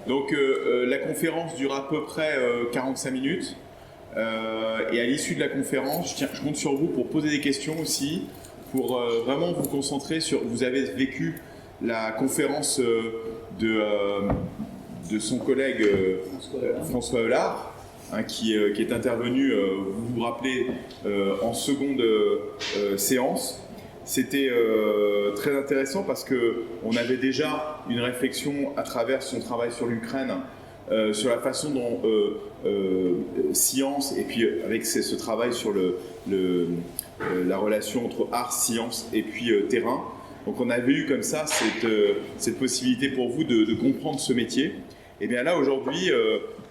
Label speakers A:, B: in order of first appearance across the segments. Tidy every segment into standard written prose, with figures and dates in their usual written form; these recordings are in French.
A: Donc la conférence dure à peu près 45 minutes. Et à l'issue de la conférence, je compte sur vous pour poser des questions aussi, pour vraiment vous concentrer sur... Vous avez vécu la conférence de son collègue François Hollard, hein, qui est intervenu, vous vous rappelez, en seconde séance. C'était très intéressant parce qu'on avait déjà une réflexion à travers son travail sur l'Ukraine, sur la façon dont science, et puis avec ce travail sur la relation entre art, science et puis terrain. Donc on avait eu comme ça cette possibilité pour vous de comprendre ce métier. Et bien là aujourd'hui,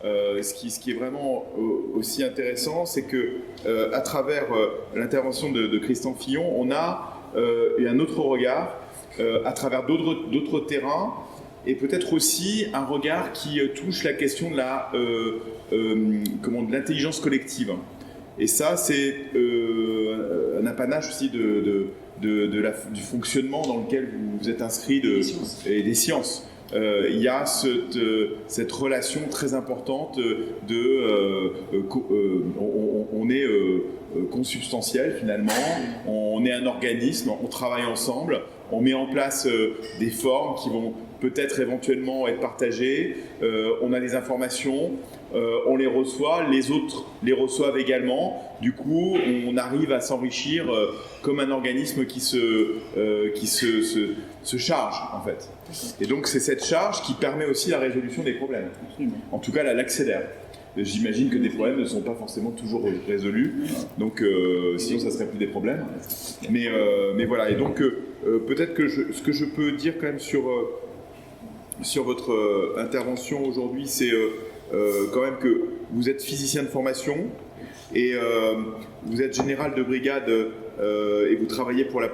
A: ce qui est vraiment aussi intéressant, c'est que à travers l'intervention de Christian Fillon, on a un autre regard à travers d'autres terrains, et peut-être aussi un regard qui touche la question de l'intelligence collective. Et ça, c'est un apanage aussi du fonctionnement dans lequel vous êtes inscrit et des sciences. Il y a cette relation très importante on est consubstantiel finalement, on est un organisme, on travaille ensemble, on met en place des formes qui vont peut-être éventuellement être partagées, on a des informations, on les reçoit, les autres les reçoivent également, du coup on arrive à s'enrichir comme un organisme qui se charge en fait. Et donc c'est cette charge qui permet aussi la résolution des problèmes. En tout cas, elle l'accélère. J'imagine que des problèmes ne sont pas forcément toujours résolus, donc sinon ça serait plus des problèmes. Mais voilà, et donc peut-être que ce que je peux dire quand même sur votre intervention aujourd'hui, c'est quand même que vous êtes physicien de formation et vous êtes général de brigade et vous travaillez pour la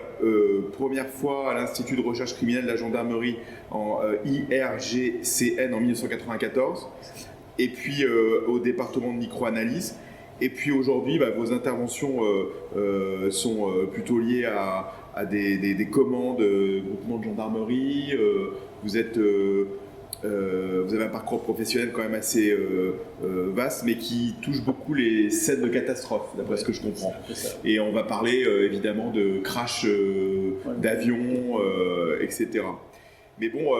A: première fois à l'Institut de recherche criminelle de la gendarmerie en IRGCN en 1994, et puis au département de microanalyse. Et puis aujourd'hui, vos interventions sont plutôt liées à des commandes, groupements de gendarmerie. Vous avez un parcours professionnel quand même assez vaste, mais qui touche beaucoup les scènes de catastrophe, d'après ce que je comprends. Et on va parler évidemment de crash d'avions, etc. Mais bon,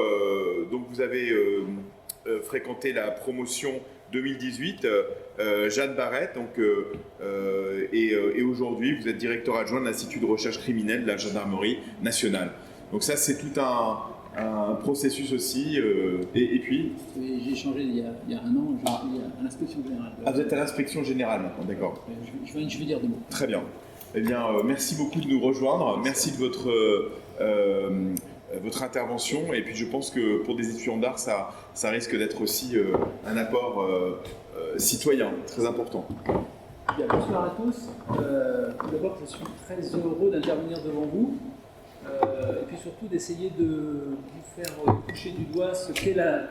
A: donc vous avez fréquenté la promotion 2018, Jeanne Barrette, donc, et aujourd'hui vous êtes directeur adjoint de l'Institut de recherche criminelle de la gendarmerie nationale. Donc ça, c'est tout un processus aussi, et puis...
B: J'ai changé il y a un an, je suis à l'inspection générale.
A: Vous êtes à l'inspection générale maintenant, d'accord.
B: Je vais dire deux mots.
A: Très bien. Eh bien, merci beaucoup de nous rejoindre, merci de votre intervention, et puis je pense que pour des étudiants d'art, ça risque d'être aussi un apport citoyen très important.
B: Bien, bonsoir à tous. Tout d'abord, je suis très heureux d'intervenir devant vous. Et puis surtout d'essayer de vous faire toucher du doigt ce qu'est la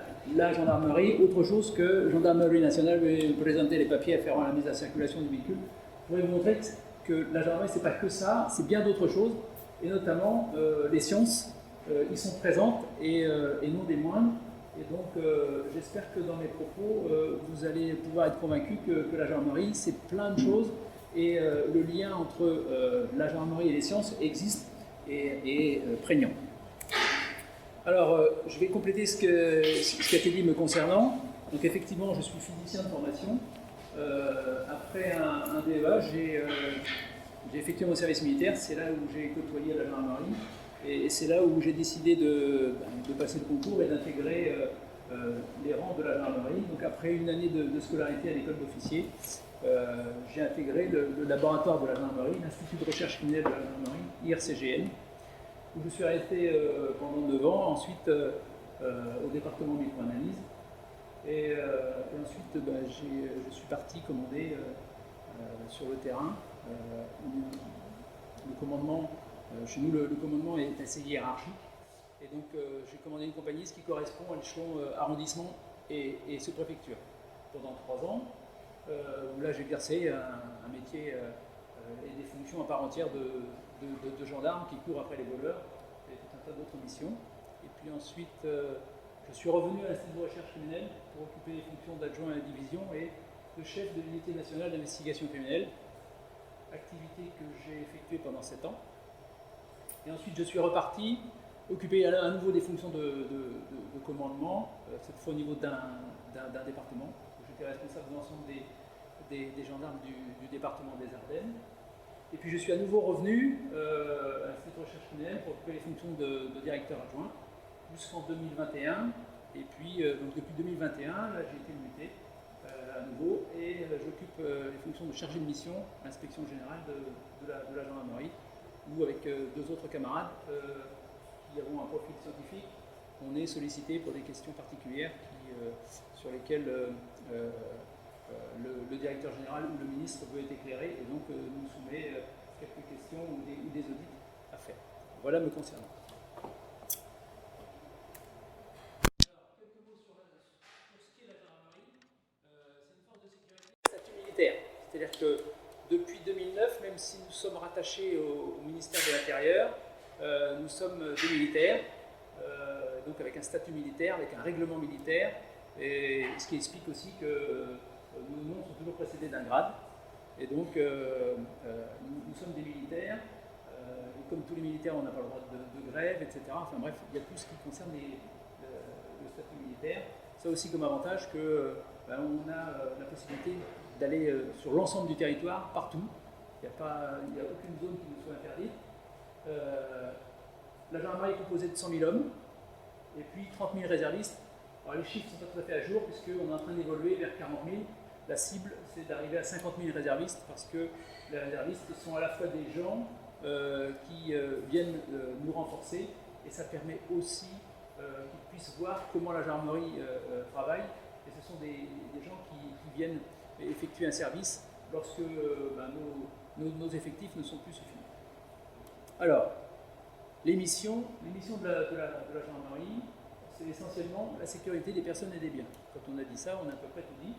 B: gendarmerie, autre chose que Gendarmerie nationale. Je vais vous présenter les papiers afférents à la mise à circulation du véhicule. Je voudrais vous montrer que la gendarmerie, c'est pas que ça, c'est bien d'autres choses, et notamment les sciences y sont présentes et non des moindres. Et donc j'espère que dans mes propos, vous allez pouvoir être convaincus que la gendarmerie, c'est plein de choses, et le lien entre la gendarmerie et les sciences existe et prégnant. Alors, je vais compléter ce qui a été dit me concernant. Donc, effectivement, je suis physicien de formation. Après un DEA, j'ai effectué mon service militaire. C'est là où j'ai côtoyé la gendarmerie. Et c'est là où j'ai décidé de passer le concours et d'intégrer les rangs de la gendarmerie. Donc, après une année de scolarité à l'école d'officier, j'ai intégré le laboratoire de la gendarmerie, l'Institut de recherche criminelle de la gendarmerie, IRCGN, où je suis resté pendant 9 ans, ensuite au département de microanalyse. Et ensuite, je suis parti commander sur le terrain. Le commandement, chez nous, le commandement est assez hiérarchique. Et donc, j'ai commandé une compagnie, ce qui correspond à l'échelon arrondissement et sous-préfecture, pendant 3 ans. Où là j'exerçais un métier et des fonctions à part entière de gendarme qui court après les voleurs et tout un tas d'autres missions. Et puis ensuite, Je suis revenu à l'Institut de recherche criminelle pour occuper les fonctions d'adjoint à la division et de chef de l'unité nationale d'investigation criminelle, activité que j'ai effectuée pendant 7 ans. Et ensuite, je suis reparti, occuper à nouveau des fonctions de commandement, cette fois au niveau d'un département. J'étais responsable de l'ensemble des gendarmes du département des Ardennes. Et puis je suis à nouveau revenu à l'Institut de recherche criminelle pour occuper les fonctions de directeur adjoint jusqu'en 2021. Et puis, donc depuis 2021, là j'ai été muté à nouveau et j'occupe les fonctions de chargé de mission à l'inspection générale de la gendarmerie, où avec 2 autres camarades qui avons un profil scientifique, on est sollicité pour des questions particulières sur lesquelles le directeur général ou le ministre veut être éclairé et donc nous soumet quelques questions ou des audits à faire. Voilà me concernant. C'est-à-dire que depuis 2009, même si nous sommes rattachés au ministère de l'Intérieur, nous sommes des militaires, donc avec un statut militaire, avec un règlement militaire, et ce qui explique aussi que nos noms sont toujours précédés d'un grade. Et donc, nous sommes des militaires, et comme tous les militaires, on n'a pas le droit de grève, etc. Enfin bref, il y a tout ce qui concerne le statut militaire. Ça aussi comme avantage que on a la possibilité d'aller sur l'ensemble du territoire, partout. Il n'y a aucune zone qui nous soit interdite. La gendarmerie est composée de 100 000 hommes, et puis 30 000 réservistes. Alors les chiffres ne sont pas tout à fait à jour, puisqu'on est en train d'évoluer vers 40 000. La cible, c'est d'arriver à 50 000 réservistes, parce que les réservistes sont à la fois des gens qui viennent nous renforcer, et ça permet aussi qu'ils puissent voir comment la gendarmerie travaille. Et ce sont des gens qui viennent effectuer un service lorsque nos effectifs ne sont plus suffisants. Alors, les missions de la gendarmerie, c'est essentiellement la sécurité des personnes et des biens. Quand on a dit ça, on a à peu près tout dit.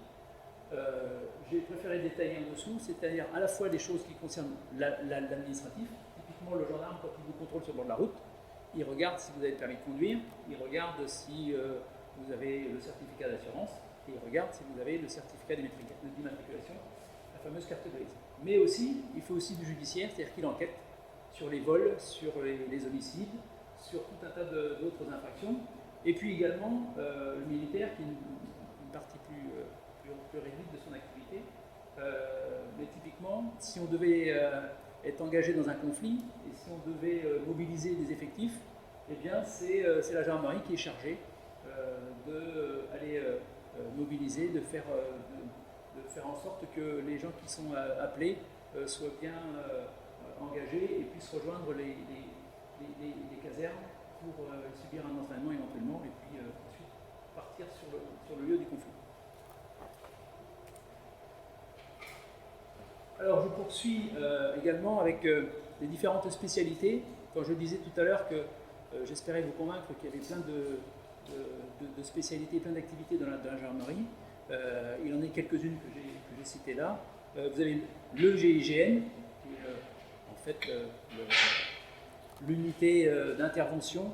B: J'ai préféré détailler en dessous, c'est-à-dire à la fois des choses qui concernent l'administratif. Typiquement, le gendarme, quand il vous contrôle sur le bord de la route, il regarde si vous avez le permis de conduire, il regarde si vous avez le certificat d'assurance, et il regarde si vous avez le certificat d'immatriculation, la fameuse carte grise. Mais aussi, il fait aussi du judiciaire, c'est-à-dire qu'il enquête sur les vols, sur les homicides, sur tout un tas d'autres infractions. Et puis également, le militaire, qui est une partie plus réduite de son activité. Mais typiquement, si on devait être engagé dans un conflit, et si on devait mobiliser des effectifs, eh bien c'est la gendarmerie qui est chargée d'aller mobiliser, de faire en sorte que les gens qui sont appelés soient bien engagés et puissent rejoindre les casernes pour subir un entraînement éventuellement et puis ensuite partir sur le lieu du conflit. Alors je poursuis également avec les différentes spécialités. Quand je disais tout à l'heure que j'espérais vous convaincre qu'il y avait plein de spécialités, plein d'activités dans la gendarmerie, il en est quelques-unes que j'ai citées là. Vous avez le GIGN, qui est en fait l'unité d'intervention,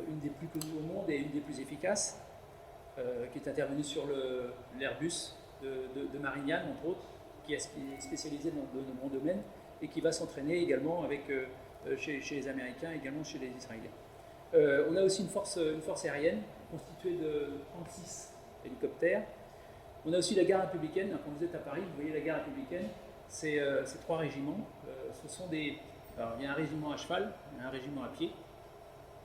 B: une des plus connues au monde et une des plus efficaces, qui est intervenue sur l'Airbus de Marignane, entre autres, qui est spécialisé dans de nombreux domaines et qui va s'entraîner également chez les Américains, également chez les Israéliens. On a aussi une force aérienne constituée de 36 hélicoptères. On a aussi la garde républicaine. Quand vous êtes à Paris, vous voyez la garde républicaine, c'est 3 régiments. Alors, il y a un régiment à cheval, il y a un régiment à pied,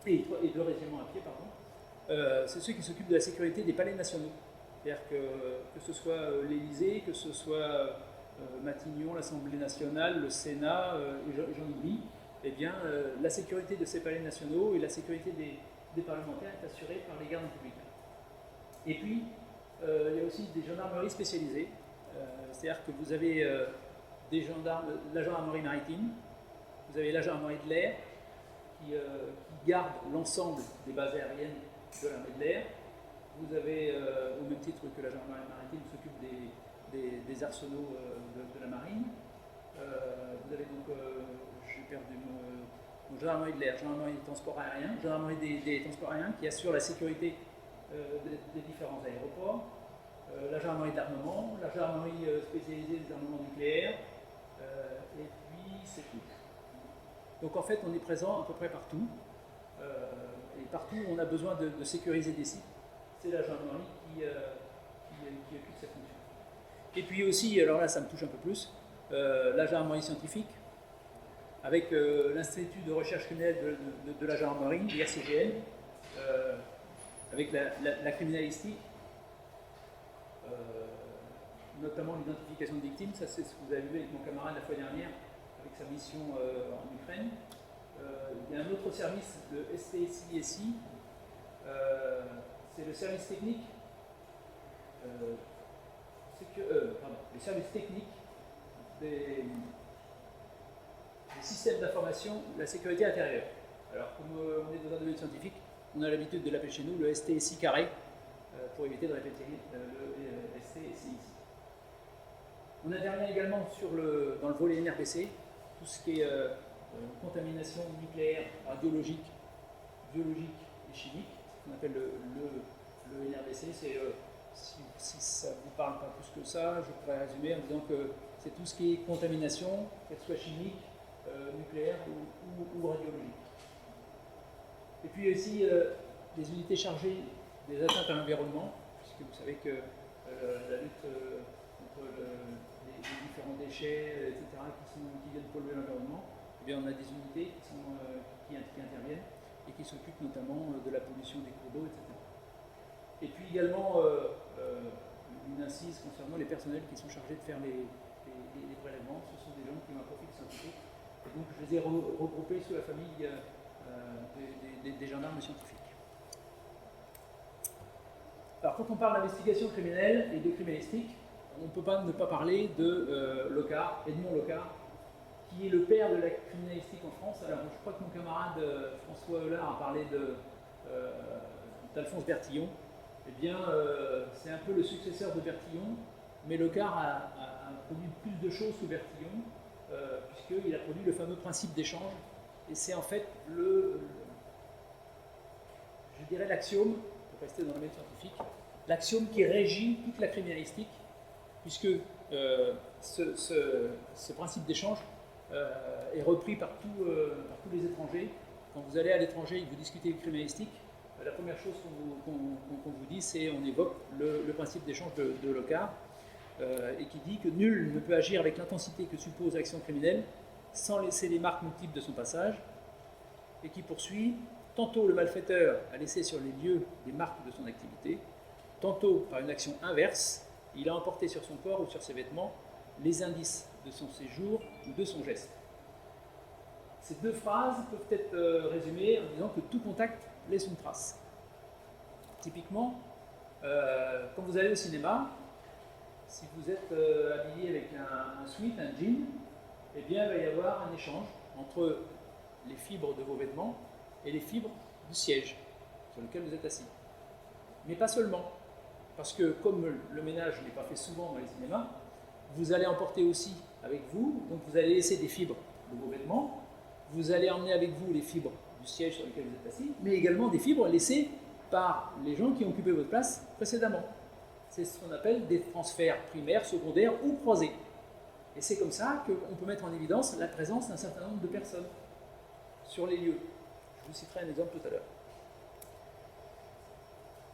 B: et 2 régiments à pied, pardon. C'est ceux qui s'occupent de la sécurité des palais nationaux. C'est-à-dire que ce soit l'Élysée, que ce soit Matignon, l'Assemblée nationale, le Sénat, et j'en oublie, eh bien, la sécurité de ces palais nationaux et la sécurité des parlementaires est assurée par les gardes républicains. Et puis, il y a aussi des gendarmeries spécialisées, c'est-à-dire que vous avez la gendarmerie maritime, vous avez la gendarmerie de l'air, qui garde l'ensemble des bases aériennes de l'armée de l'air. Vous avez, au même titre que la gendarmerie maritime, s'occupe des arsenaux de la marine. Vous avez donc, j'ai perdu mon gendarmerie de l'air, gendarmerie des transports aériens, gendarmerie des transports aériens qui assure la sécurité des différents aéroports, la gendarmerie de l'armement, la gendarmerie spécialisée des armements nucléaires, et puis c'est tout. Donc en fait, on est présent à peu près partout, et partout où on a besoin de sécuriser des sites, c'est la gendarmerie qui occupe cette fonction. Et puis aussi, alors là ça me touche un peu plus, la gendarmerie scientifique, avec l'Institut de recherche criminelle de la gendarmerie, l'IRCGN, avec la criminalistique, notamment l'identification de victimes. Ça, c'est ce que vous avez vu avec mon camarade la fois dernière, avec sa mission en Ukraine. Il y a un autre service, le STSI-SI, c'est le service technique, les services techniques des systèmes d'information de la sécurité intérieure. Alors, comme on est dans un domaine scientifique, on a l'habitude de l'appeler chez nous le STSI carré, pour éviter de répéter le STSI ici. On intervient également dans le volet NRBC, tout ce qui est contamination nucléaire, radiologique, biologique et chimique, ce qu'on appelle le NRBC. C'est, si ça ne vous parle pas plus que ça, je pourrais résumer en disant que c'est tout ce qui est contamination, qu'elle soit chimique, nucléaire ou radiologique. Et puis aussi des unités chargées des atteintes à l'environnement, puisque vous savez que la lutte contre les différents déchets, etc., qui viennent polluer l'environnement, eh bien, on a des unités qui interviennent et qui s'occupent notamment de la pollution des cours d'eau, etc. Et puis également une incise concernant les personnels qui sont chargés de faire les prélèvements. Ce sont des gens qui ont un profil scientifique. Et donc je les ai regroupés sous la famille des gendarmes scientifiques. Alors quand on parle d'investigation criminelle et de criminalistique, on ne peut pas ne pas parler de Locard, Edmond Locard, qui est le père de la criminalistique en France. Alors je crois que mon camarade François Hollard a parlé d'Alphonse Bertillon. Eh bien, c'est un peu le successeur de Bertillon, mais Locard a produit plus de choses que Bertillon, puisqu'il a produit le fameux principe d'échange. Et c'est en fait je dirais l'axiome, pour rester dans le domaine scientifique, l'axiome qui régit toute la criminalistique, puisque ce principe d'échange est repris par tous les étrangers. Quand vous allez à l'étranger et que vous discutez de criminalistique, la première chose qu'on vous dit, c'est on évoque le principe d'échange de Locard, et qui dit que nul ne peut agir avec l'intensité que suppose l'action criminelle sans laisser les marques multiples de son passage, et qui poursuit tantôt le malfaiteur a laissé sur les lieux des marques de son activité, tantôt par une action inverse, il a emporté sur son corps ou sur ses vêtements les indices de son séjour ou de son geste. Ces deux phrases peuvent être résumées en disant que tout contact laisse une trace. Typiquement, quand vous allez au cinéma, si vous êtes habillé avec un sweat, un jean, eh bien il va y avoir un échange entre les fibres de vos vêtements et les fibres du siège sur lequel vous êtes assis. Mais pas seulement, parce que comme le ménage n'est pas fait souvent dans les cinémas, vous allez emporter aussi avec vous, donc vous allez laisser des fibres de vos vêtements, vous allez emmener avec vous les fibres du siège sur lequel vous êtes assis, mais également des fibres laissées par les gens qui ont occupé votre place précédemment. C'est ce qu'on appelle des transferts primaires, secondaires ou croisés. Et c'est comme ça qu'on peut mettre en évidence la présence d'un certain nombre de personnes sur les lieux. Je vous citerai un exemple tout à l'heure.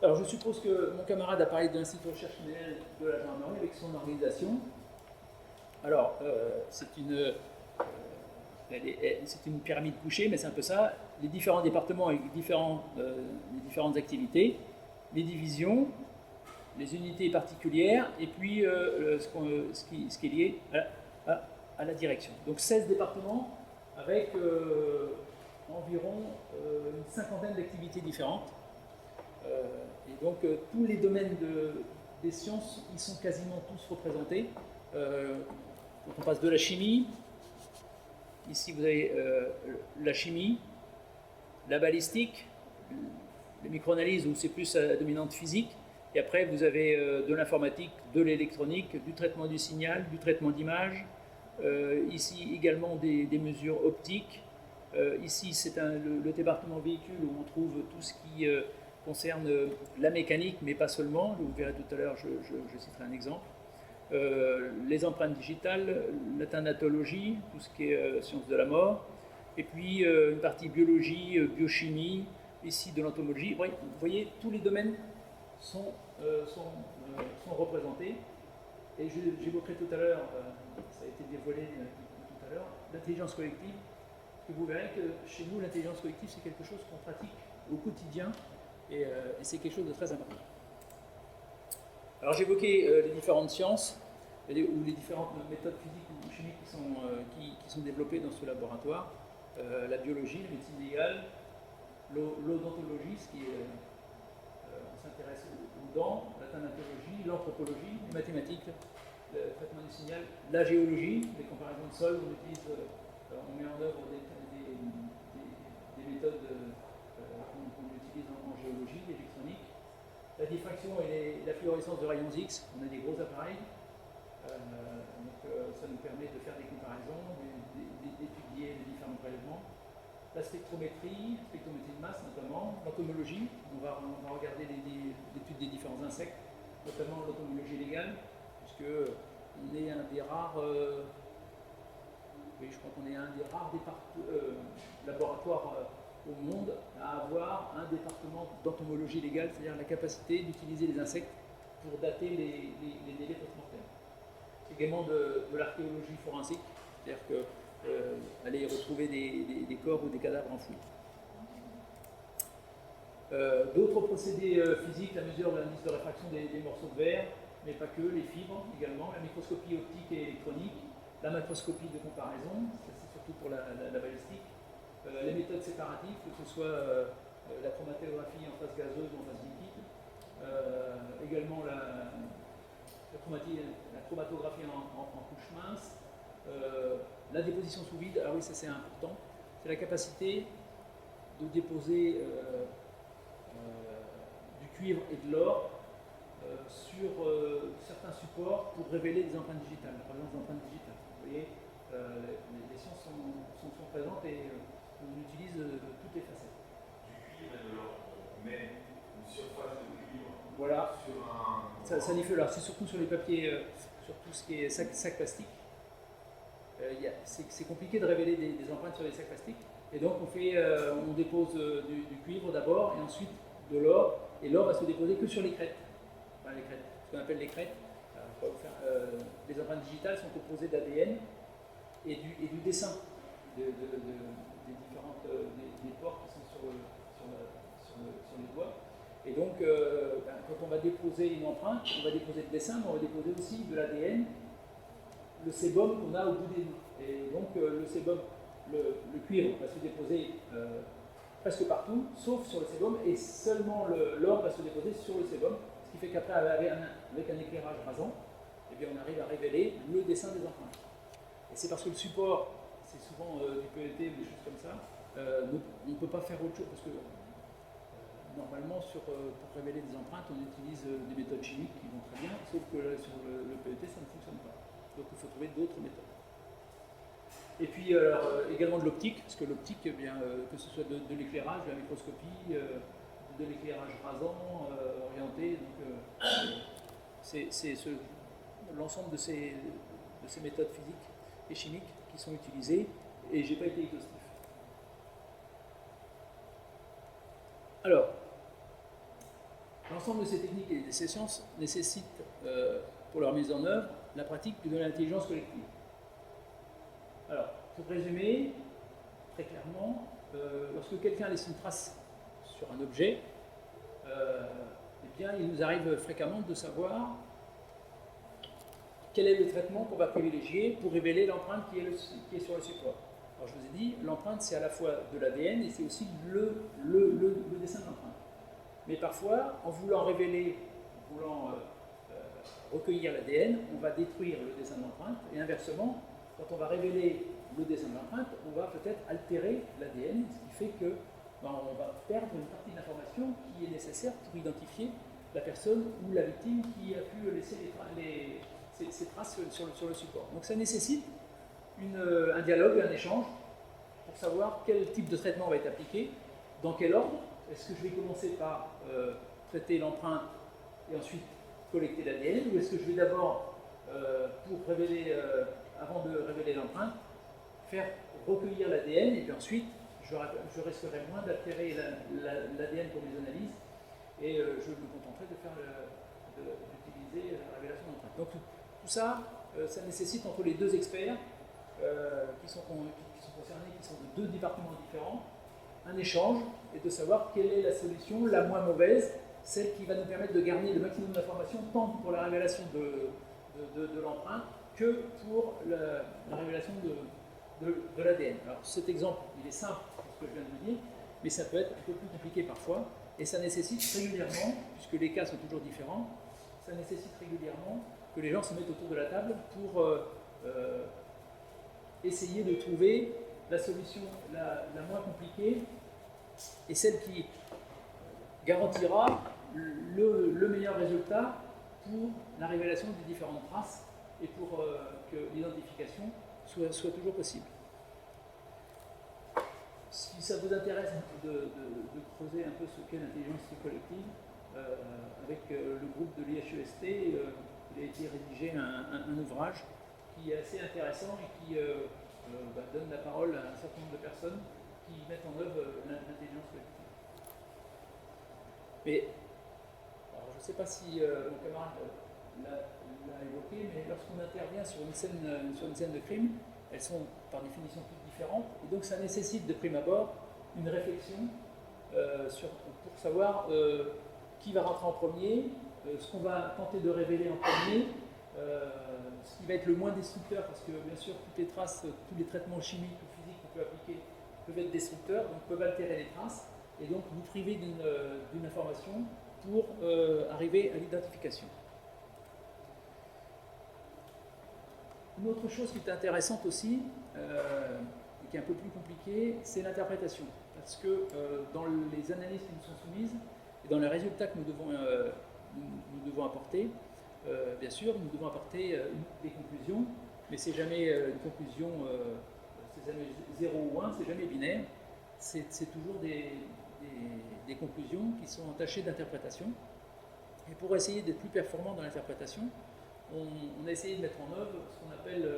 B: Alors je suppose que mon camarade a parlé de l'Institut de recherche criminelle de la gendarmerie avec son organisation. Alors, c'est une pyramide couchée, mais c'est un peu ça. Les différents départements avec les différentes activités, les divisions, les unités particulières, et puis ce qui est lié à la direction. Donc 16 départements avec environ une cinquantaine d'activités différentes. Et donc tous les domaines des sciences, ils sont quasiment tous représentés. Donc on passe de la chimie, ici vous avez la chimie, la balistique, les microanalyses où c'est plus à dominante physique, et après vous avez de l'informatique, de l'électronique, du traitement du signal, du traitement d'image, ici également des mesures optiques, ici c'est le département véhicule où on trouve tout ce qui concerne la mécanique, mais pas seulement. Vous verrez tout à l'heure, je citerai un exemple. Les empreintes digitales, la thanatologie, tout ce qui est science de la mort, et puis une partie biologie, biochimie, ici de l'entomologie. Vous voyez, tous les domaines sont représentés. Et j'évoquerai tout à l'heure, ça a été dévoilé tout à l'heure, l'intelligence collective. Parce que vous verrez que chez nous, l'intelligence collective, c'est quelque chose qu'on pratique au quotidien et c'est quelque chose de très important. Alors j'évoquais les différentes sciences ou les différentes méthodes physiques ou chimiques qui sont développées dans ce laboratoire. La biologie, la médecine légale, l'odontologie, ce qui est, on s'intéresse aux dents, la thanatologie, l'anthropologie, les mathématiques, le traitement du signal, la géologie, les comparaisons de sol, on met en œuvre des méthodes qu'on utilise en géologie, l'électronique, la diffraction et la fluorescence de rayons X, on a des gros appareils, donc ça nous permet de faire des comparaisons, d'étudier les différents prélèvements. La spectrométrie de masse notamment, l'entomologie, on va regarder l'étude des différents insectes, notamment l'entomologie légale, puisque on est un des rares, je crois qu'on est un des rares laboratoires au monde à avoir un département d'entomologie légale, c'est-à-dire la capacité d'utiliser les insectes pour dater les délais post-mortem. C'est également de l'archéologie forensique, c'est-à-dire que aller retrouver des corps ou des cadavres enfouis. D'autres procédés physiques, la mesure de l'indice de réfraction des morceaux de verre, mais pas que, les fibres également, la microscopie optique et électronique, la macroscopie de comparaison, c'est surtout pour la balistique, les méthodes séparatives, que ce soit la chromatographie en phase gazeuse ou en phase liquide, également la chromatographie en couche mince, la déposition sous vide. Ah oui, ça c'est important, c'est la capacité de déposer du cuivre et de l'or sur certains supports pour révéler des empreintes digitales, par exemple des empreintes digitales. Vous voyez, les sciences sont présentes et on utilise toutes les facettes.
A: Du cuivre et de l'or, on met une surface de cuivre
B: voilà.
A: Sur un...
B: Ça diffère là, c'est surtout sur les papiers, sur tout ce qui est sac plastique. C'est compliqué de révéler des empreintes sur les sacs plastiques. Et donc on dépose du cuivre d'abord et ensuite de l'or. Et l'or va se déposer que sur les crêtes. Enfin, les crêtes, ce qu'on appelle les crêtes. Les empreintes digitales sont composées d'ADN et du dessin des différentes des pores qui sont sur les doigts. Et donc, quand on va déposer une empreinte, on va déposer le dessin, mais on va déposer aussi de l'ADN, le sébum qu'on a au bout des doigts. Et donc, le sébum, le cuivre va se déposer presque partout, sauf sur le sébum, et seulement l'or va se déposer sur le sébum, ce qui fait qu'après, avec un éclairage rasant, eh bien, on arrive à révéler le dessin des empreintes. Et c'est parce que le support, c'est souvent du PET ou des choses comme ça, on ne peut pas faire autre chose, parce que normalement, pour révéler des empreintes, on utilise des méthodes chimiques qui vont très bien, sauf que là, sur le PET, ça ne fonctionne pas. Donc il faut trouver d'autres méthodes. Et puis également de l'optique, parce que l'optique, eh bien, que ce soit de l'éclairage, de la microscopie, de l'éclairage rasant, orienté, donc c'est l'ensemble de ces méthodes physiques et chimiques qui sont utilisées, et je n'ai pas été exhaustif. Alors, l'ensemble de ces techniques et de ces sciences nécessitent, pour leur mise en œuvre, la pratique de l'intelligence collective. Alors, pour résumer, très clairement, lorsque quelqu'un laisse une trace sur un objet, eh bien, il nous arrive fréquemment de savoir quel est le traitement qu'on va privilégier pour révéler l'empreinte qui est sur le support. Alors, je vous ai dit, l'empreinte, c'est à la fois de l'ADN et c'est aussi le dessin de l'empreinte. Mais parfois, en voulant révéler, en voulant recueillir l'ADN, on va détruire le dessin de l'empreinte, et inversement, quand on va révéler le dessin de l'empreinte, on va peut-être altérer l'ADN, ce qui fait que on va perdre une partie de l'information qui est nécessaire pour identifier la personne ou la victime qui a pu laisser ces traces sur le support. Donc ça nécessite un dialogue, un échange, pour savoir quel type de traitement va être appliqué, dans quel ordre, est-ce que je vais commencer par traiter l'empreinte et ensuite collecter l'ADN, ou est-ce que je vais d'abord, avant de révéler l'empreinte, faire recueillir l'ADN, et puis ensuite je risquerai moins d'altérer l'ADN pour mes analyses, et je me contenterai d'utiliser la révélation d'empreinte. Donc tout ça, ça nécessite entre les deux experts qui sont concernés, qui sont de deux départements différents, un échange et de savoir quelle est la solution la moins mauvaise, celle qui va nous permettre de garder le maximum d'informations tant pour la révélation de l'empreinte que pour la révélation de l'ADN. Alors cet exemple, il est simple pour ce que je viens de vous dire, mais ça peut être un peu plus compliqué parfois, et ça nécessite régulièrement, puisque les cas sont toujours différents, ça nécessite régulièrement que les gens se mettent autour de la table pour essayer de trouver la solution la moins compliquée et celle qui garantira le meilleur résultat pour la révélation des différentes traces et pour que l'identification soit toujours possible. Si ça vous intéresse de creuser un peu ce qu'est l'intelligence collective, avec le groupe de l'IHEST, il a été rédigé un ouvrage qui est assez intéressant et qui donne la parole à un certain nombre de personnes qui mettent en œuvre l'intelligence collective. Mais, alors je ne sais pas si mon camarade l'a évoqué, mais lorsqu'on intervient sur une scène de crime, elles sont par définition toutes différentes, et donc ça nécessite de prime abord une réflexion pour savoir qui va rentrer en premier, ce qu'on va tenter de révéler en premier, ce qui va être le moins destructeur, parce que bien sûr toutes les traces, tous les traitements chimiques ou physiques qu'on peut appliquer peuvent être destructeurs, donc peuvent altérer les traces, et donc vous priver d'une information pour arriver à l'identification. Une autre chose qui est intéressante aussi, et qui est un peu plus compliquée, c'est l'interprétation. Parce que dans les analyses qui nous sont soumises, et dans les résultats que nous devons apporter, bien sûr, nous devons apporter des conclusions, mais c'est jamais une conclusion, c'est jamais 0 ou 1, c'est jamais binaire, c'est toujours des conclusions qui sont entachées d'interprétation. Et pour essayer d'être plus performant dans l'interprétation, on a essayé de mettre en œuvre ce qu'on appelle,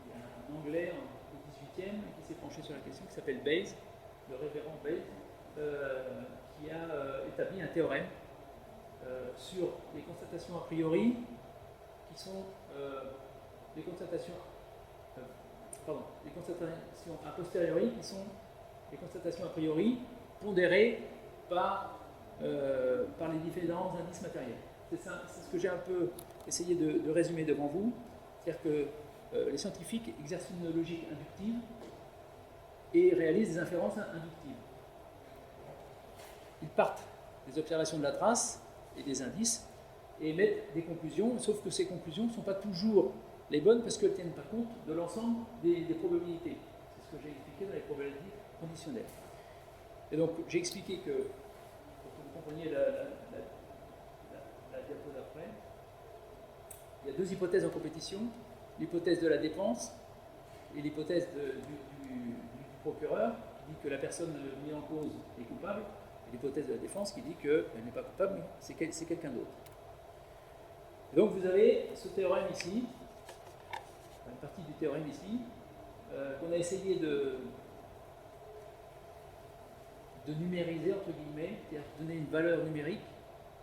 B: il y a un Anglais au 18e qui s'est penché sur la question, qui s'appelle Bayes, le révérend Bayes, qui a établi un théorème sur les constatations a priori, qui sont les constatations a posteriori, qui sont les constatations a priori pondérées par les différents indices matériels. C'est ce que j'ai un peu essayé de résumer devant vous. C'est-à-dire que les scientifiques exercent une logique inductive et réalisent des inférences inductives. Ils partent des observations de la trace et des indices et émettent des conclusions, sauf que ces conclusions ne sont pas toujours les bonnes parce qu'elles ne tiennent pas compte de l'ensemble des probabilités. C'est ce que j'ai expliqué dans les probabilités conditionnelles. Et donc j'ai expliqué que, pour que vous compreniez la diapo d'après, il y a deux hypothèses en compétition, l'hypothèse de la dépense et l'hypothèse du procureur qui dit que la personne mise en cause est coupable, et l'hypothèse de la défense qui dit qu'elle n'est pas coupable, mais c'est quelqu'un d'autre. Donc vous avez ce théorème ici, une partie du théorème ici, qu'on a essayé de numériser, entre guillemets, c'est-à-dire de donner une valeur numérique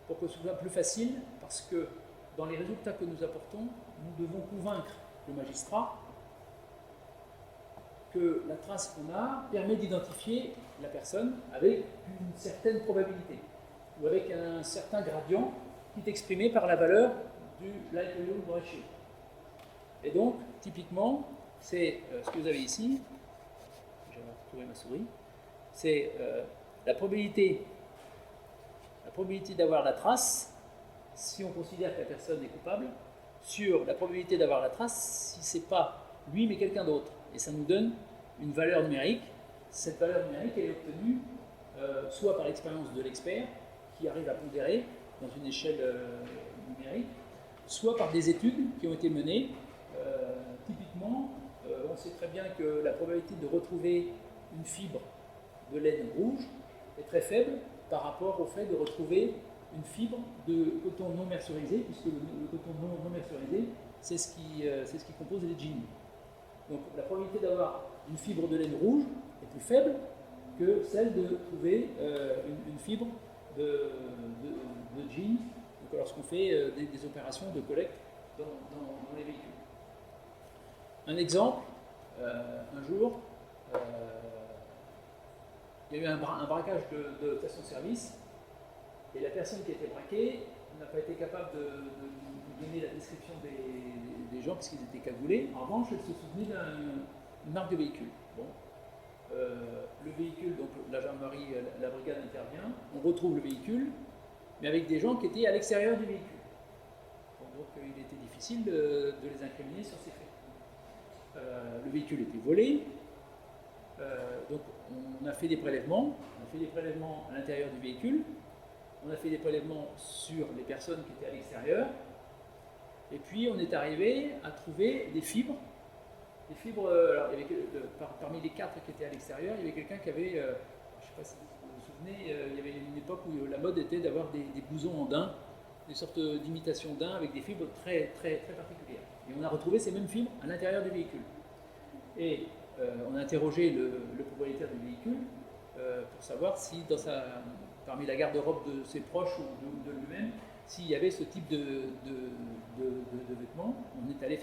B: pour que ce soit plus facile, parce que dans les résultats que nous apportons, nous devons convaincre le magistrat que la trace qu'on a permet d'identifier la personne avec une certaine probabilité, ou avec un certain gradient qui est exprimé par la valeur du likelihood ratio. Et donc, typiquement, c'est ce que vous avez ici, je vais retrouver ma souris, c'est la probabilité d'avoir la trace, si on considère que la personne est coupable, sur la probabilité d'avoir la trace si ce n'est pas lui mais quelqu'un d'autre. Et ça nous donne une valeur numérique. Cette valeur numérique elle est obtenue soit par l'expérience de l'expert qui arrive à pondérer dans une échelle numérique, soit par des études qui ont été menées. Typiquement, on sait très bien que la probabilité de retrouver une fibre de laine rouge est très faible par rapport au fait de retrouver une fibre de coton non mercerisé, puisque le coton non mercerisé, c'est ce qui compose les jeans. Donc la probabilité d'avoir une fibre de laine rouge est plus faible que celle de trouver une fibre de jeans lorsqu'on fait des opérations de collecte dans les véhicules. Un exemple, un jour, il y a eu un braquage de station-service et la personne qui a été braquée n'a pas été capable de donner la description des gens parce qu'ils étaient cagoulés. En revanche, elle se souvenait d'une marque de véhicule. Bon. Le véhicule, donc la gendarmerie, la brigade intervient, on retrouve le véhicule, mais avec des gens qui étaient à l'extérieur du véhicule. Bon, donc il était difficile de les incriminer sur ces faits. Le véhicule était volé, donc on a fait des prélèvements, à l'intérieur du véhicule, on a fait des prélèvements sur les personnes qui étaient à l'extérieur, et puis on est arrivé à trouver des fibres. Alors, il y avait parmi les 4 qui étaient à l'extérieur, il y avait quelqu'un qui avait, je ne sais pas si vous vous souvenez, il y avait une époque où la mode était d'avoir des blousons en daim, des sortes d'imitations daim avec des fibres très, très, très particulières. Et on a retrouvé ces mêmes fibres à l'intérieur du véhicule. Et on a interrogé le propriétaire du véhicule pour savoir si, parmi la garde-robe de ses proches ou de lui-même, s'il y avait ce type de vêtements. On est allé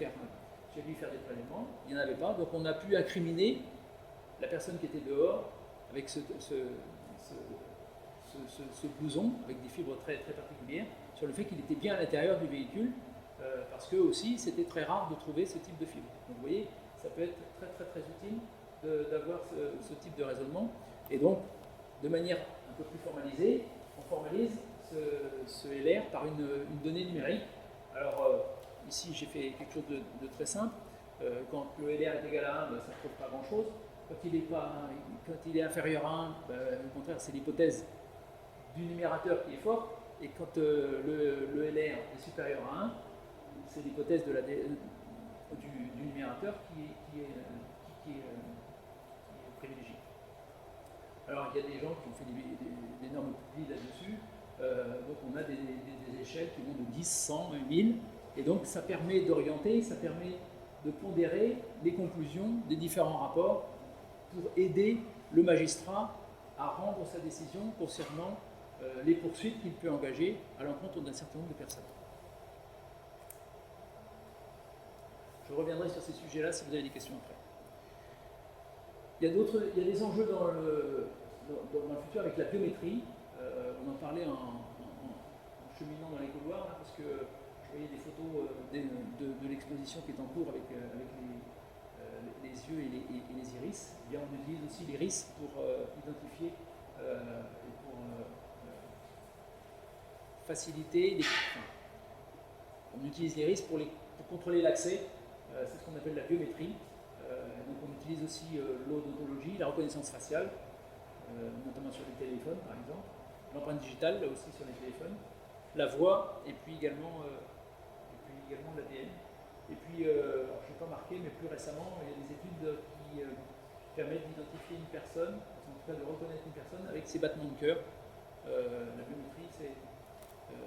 B: chez lui faire des prélèvements, il n'y en avait pas, donc on a pu incriminer la personne qui était dehors avec ce blouson, avec des fibres très, très particulières, sur le fait qu'il était bien à l'intérieur du véhicule, parce que aussi c'était très rare de trouver ce type de fibre. Donc vous voyez, ça peut être très très très utile d'avoir ce type de raisonnement, et donc de manière un peu plus formalisée, on formalise ce LR par une donnée numérique. Alors ici j'ai fait quelque chose de très simple. Quand le LR est égal à 1, ben, ça ne prouve pas grand chose. Quand il est inférieur à 1, ben, au contraire c'est l'hypothèse du numérateur qui est forte, et quand le LR est supérieur à 1, c'est l'hypothèse du numérateur qui est privilégiée. Alors il y a des gens qui ont fait d'énormes publis là-dessus, donc on a des échelles qui vont de 10, 100, 1000, et donc ça permet d'orienter, ça permet de pondérer les conclusions des différents rapports pour aider le magistrat à rendre sa décision concernant les poursuites qu'il peut engager à l'encontre d'un certain nombre de personnes. Je reviendrai sur ces sujets-là si vous avez des questions après. Il y a des enjeux dans le futur avec la biométrie. On en parlait en cheminant dans les couloirs, là, parce que je voyais des photos de l'exposition qui est en cours avec les yeux et les iris. Eh bien, on utilise aussi l'iris pour identifier et pour faciliter on utilise l'iris pour contrôler l'accès, c'est ce qu'on appelle la biométrie. Donc on utilise aussi l'odontologie, la reconnaissance faciale, notamment sur les téléphones par exemple, l'empreinte digitale là aussi sur les téléphones, la voix et puis également l'ADN. Et puis, alors je n'ai pas marqué, mais plus récemment, il y a des études qui permettent d'identifier une personne, en tout cas de reconnaître une personne avec ses battements de cœur. La biométrie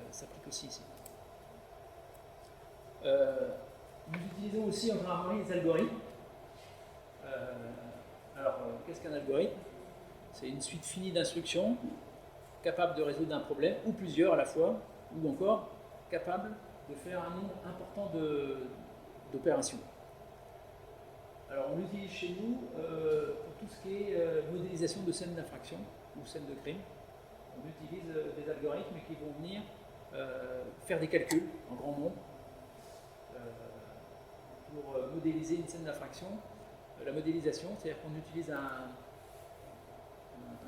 B: s'applique aussi ici. Nous utilisons aussi en gendarmerie les algorithmes. Qu'est-ce qu'un algorithme? C'est une suite finie d'instructions capable de résoudre un problème, ou plusieurs à la fois, ou encore capable de faire un nombre important d'opérations. Alors on l'utilise chez nous pour tout ce qui est modélisation de scènes d'infraction ou scènes de crime. On utilise des algorithmes qui vont venir faire des calculs en grand nombre pour modéliser une scène d'infraction. La modélisation, c'est-à-dire qu'on utilise un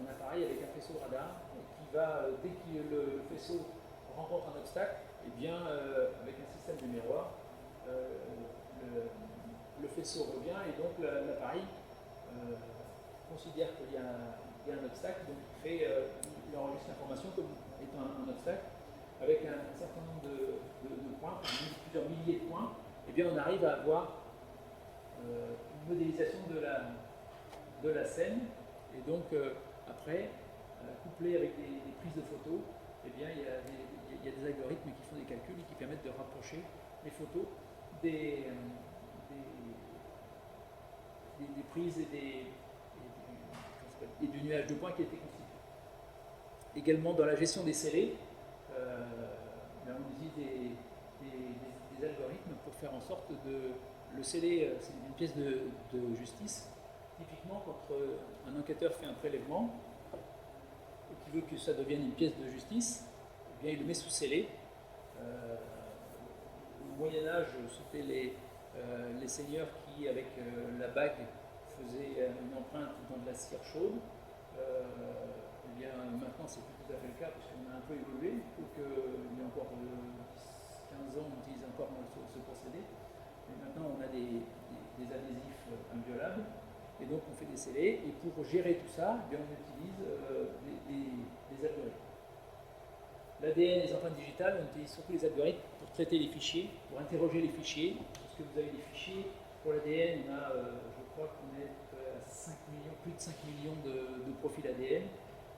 B: appareil avec un faisceau de radar qui va, dès que le faisceau rencontre un obstacle, et bien, avec un système de miroir, le faisceau revient et donc l'appareil considère qu'il y a un obstacle, donc il enregistre l'information comme étant un obstacle, avec un certain nombre de points, plusieurs milliers de points, et bien on arrive à avoir une modélisation de la scène, et donc après, couplées avec des prises de photos, eh bien, il y a des algorithmes qui font des calculs et qui permettent de rapprocher les photos des prises et du nuage de points qui a été constitué. Également dans la gestion des scellés, on utilise des algorithmes pour faire en sorte de... Le scellé, c'est une pièce de justice. Typiquement, quand un enquêteur fait un prélèvement et qu'il veut que ça devienne une pièce de justice, eh bien, il le met sous scellé. Au Moyen-Âge, c'était les seigneurs qui, avec la bague, faisaient une empreinte dans de la cire chaude. Eh bien, maintenant, c'est plus tout à fait le cas parce qu'on a un peu évolué. Donc, il y a encore 10-15 ans, on utilise encore ce procédé. Mais maintenant, on a des adhésifs inviolables. Et donc, on fait des scellés. Et pour gérer tout ça, eh bien, on utilise des algorithmes. L'ADN, les empreintes digitales, on utilise surtout les algorithmes pour traiter les fichiers, pour interroger les fichiers. Parce que vous avez des fichiers. Pour l'ADN, on a, je crois qu'on est à 5 millions, plus de 5 millions de profils ADN.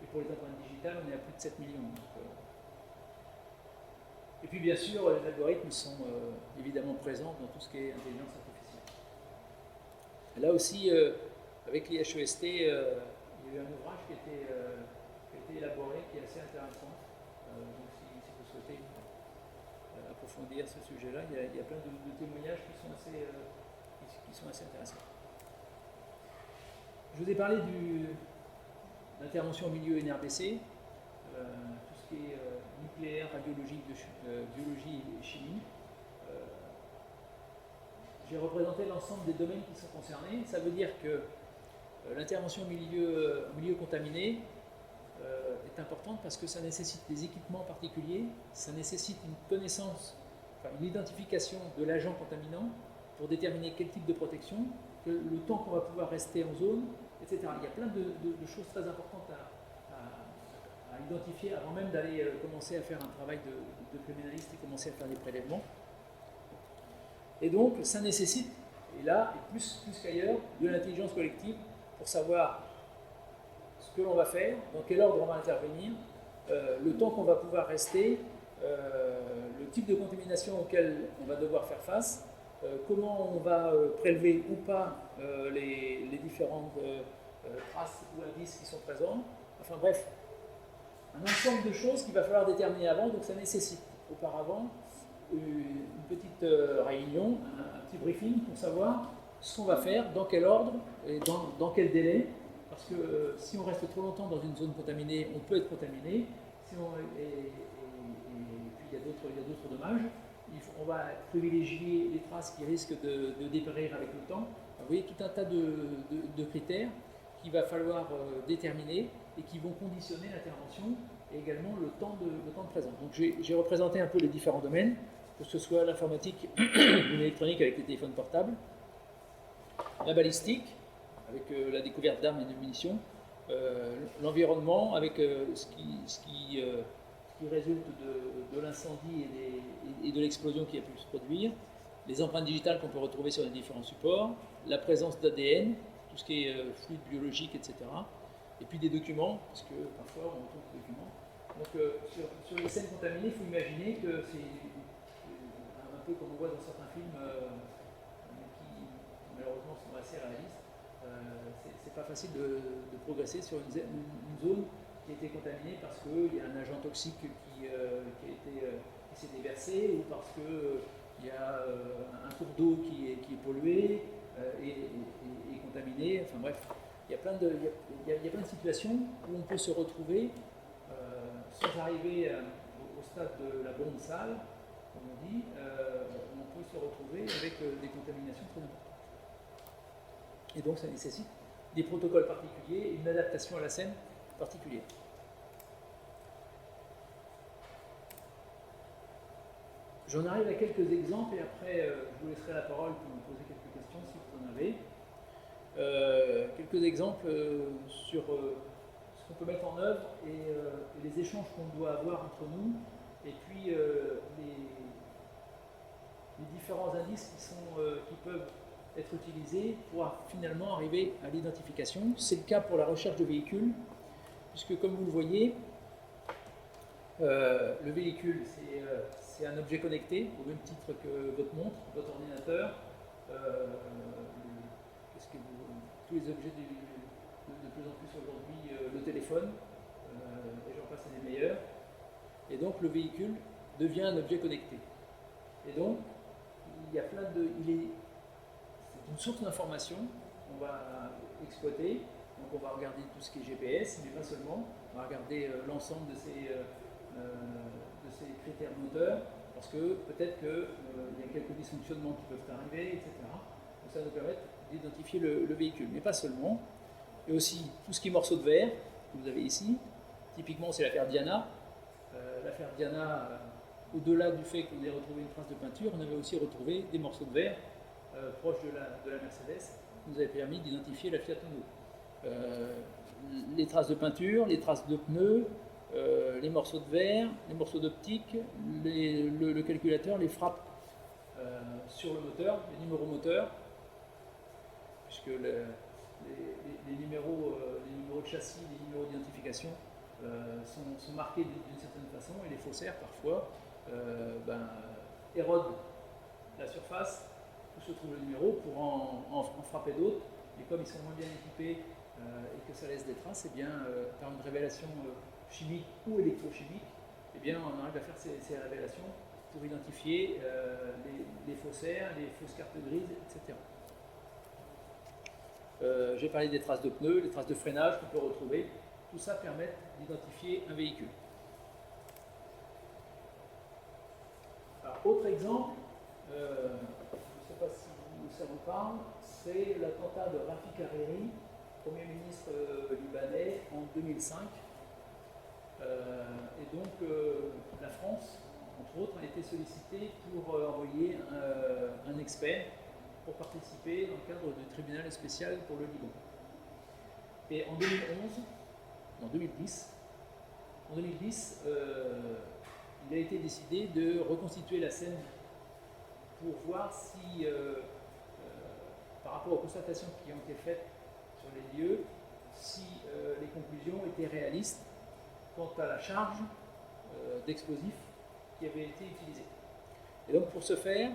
B: Et pour les empreintes digitales, on est à plus de 7 millions. Donc, et puis bien sûr, les algorithmes sont évidemment présents dans tout ce qui est intelligence artificielle. Là aussi, avec l'IHEST, il y a eu un ouvrage qui a été élaboré, qui est assez intéressant. Donc si vous souhaitez approfondir ce sujet-là, il y a plein de témoignages qui sont assez intéressants. Je vous ai parlé d'intervention au milieu NRBC, tout ce qui est nucléaire, radiologie, biologie et chimie. J'ai représenté l'ensemble des domaines qui sont concernés. Ça veut dire que l'intervention au milieu contaminé est importante parce que ça nécessite des équipements particuliers, ça nécessite une connaissance, une identification de l'agent contaminant pour déterminer quel type de protection, le temps qu'on va pouvoir rester en zone, etc. Il y a plein de choses très importantes à identifier avant même d'aller commencer à faire un travail de criminaliste et commencer à faire des prélèvements. Et donc, ça nécessite, et là, et plus qu'ailleurs, de l'intelligence collective pour savoir ce que l'on va faire, dans quel ordre on va intervenir, le temps qu'on va pouvoir rester, le type de contamination auquel on va devoir faire face, comment on va prélever ou pas les différentes traces ou indices qui sont présents. Enfin bref, un ensemble de choses qu'il va falloir déterminer avant, donc ça nécessite auparavant une petite réunion, un petit briefing pour savoir ce qu'on va faire, dans quel ordre et dans quel délai, parce que si on reste trop longtemps dans une zone contaminée, on peut être contaminé, et puis il y a d'autres dommages. On va privilégier les traces qui risquent de dépérir avec le temps. Vous voyez tout un tas de critères qu'il va falloir déterminer et qui vont conditionner l'intervention et également le temps de présence. Donc j'ai représenté un peu les différents domaines, que ce soit l'informatique ou l'électronique avec les téléphones portables, la balistique avec la découverte d'armes et de munitions, l'environnement avec ce qui résulte de l'incendie et de l'explosion qui a pu se produire, les empreintes digitales qu'on peut retrouver sur les différents supports, la présence d'ADN, tout ce qui est fluide biologique, etc. Et puis des documents, parce que parfois on retrouve des documents. Donc sur les scènes contaminées, il faut imaginer que c'est un peu comme on voit dans certains films qui malheureusement sont assez réalistes. C'est pas facile de progresser sur une zone qui a été contaminée parce qu'il y a un agent toxique qui s'est déversé ou parce qu'il y a un cours d'eau qui est pollué et contaminé. Enfin bref, il y a plein de situations où on peut se retrouver sans arriver au stade de la bombe sale, comme on dit, on peut se retrouver avec des contaminations très importantes. Et donc ça nécessite des protocoles particuliers et une adaptation à la scène particulière. J'en arrive à quelques exemples et après je vous laisserai la parole pour me poser quelques questions si vous en avez. Quelques exemples sur ce qu'on peut mettre en œuvre et les échanges qu'on doit avoir entre nous et puis les différents indices qui peuvent être utilisés pour finalement arriver à l'identification. C'est le cas pour la recherche de véhicules. puisque comme vous le voyez, le véhicule, c'est un objet connecté, au même titre que votre montre, votre ordinateur, tous les objets de plus en plus aujourd'hui, le téléphone, et j'en passe des meilleurs. Et donc le véhicule devient un objet connecté. Et donc, il y a c'est une source d'information qu'on va exploiter. Donc on va regarder tout ce qui est GPS, mais pas seulement. On va regarder l'ensemble de ces critères moteurs, parce que peut-être qu'il y a quelques dysfonctionnements qui peuvent arriver, etc. Donc ça nous permet d'identifier le véhicule, mais pas seulement. Et aussi tout ce qui est morceaux de verre, que vous avez ici. Typiquement, c'est l'affaire Diana. L'affaire Diana, au-delà du fait qu'on ait retrouvé une trace de peinture, on avait aussi retrouvé des morceaux de verre proches de la Mercedes, qui nous avaient permis d'identifier la Fiat Uno. Les traces de peinture, les traces de pneus, les morceaux de verre, les morceaux d'optique, le calculateur, les frappes sur le moteur, les numéros moteurs, puisque les numéros de châssis, les numéros d'identification sont marqués d'une certaine façon, et les faussaires parfois érodent la surface où se trouve le numéro pour en frapper d'autres, et comme ils sont moins bien équipés et que ça laisse des traces, et bien, par une révélation chimique ou électrochimique, et bien, on arrive à faire ces révélations pour identifier les faussaires, les fausses cartes grises, etc. J'ai parlé des traces de pneus, les traces de freinage qu'on peut retrouver. Tout ça permet d'identifier un véhicule. Alors, autre exemple, je ne sais pas si ça vous parle, c'est l'attentat de Rafik Hariri, Premier ministre libanais, en 2005. Et donc, la France, entre autres, a été sollicitée pour envoyer un expert pour participer dans le cadre du tribunal spécial pour le Liban. Et en 2010, il a été décidé de reconstituer la scène pour voir si, par rapport aux constatations qui ont été faites sur les lieux, si les conclusions étaient réalistes quant à la charge d'explosifs qui avait été utilisée. Et donc pour ce faire,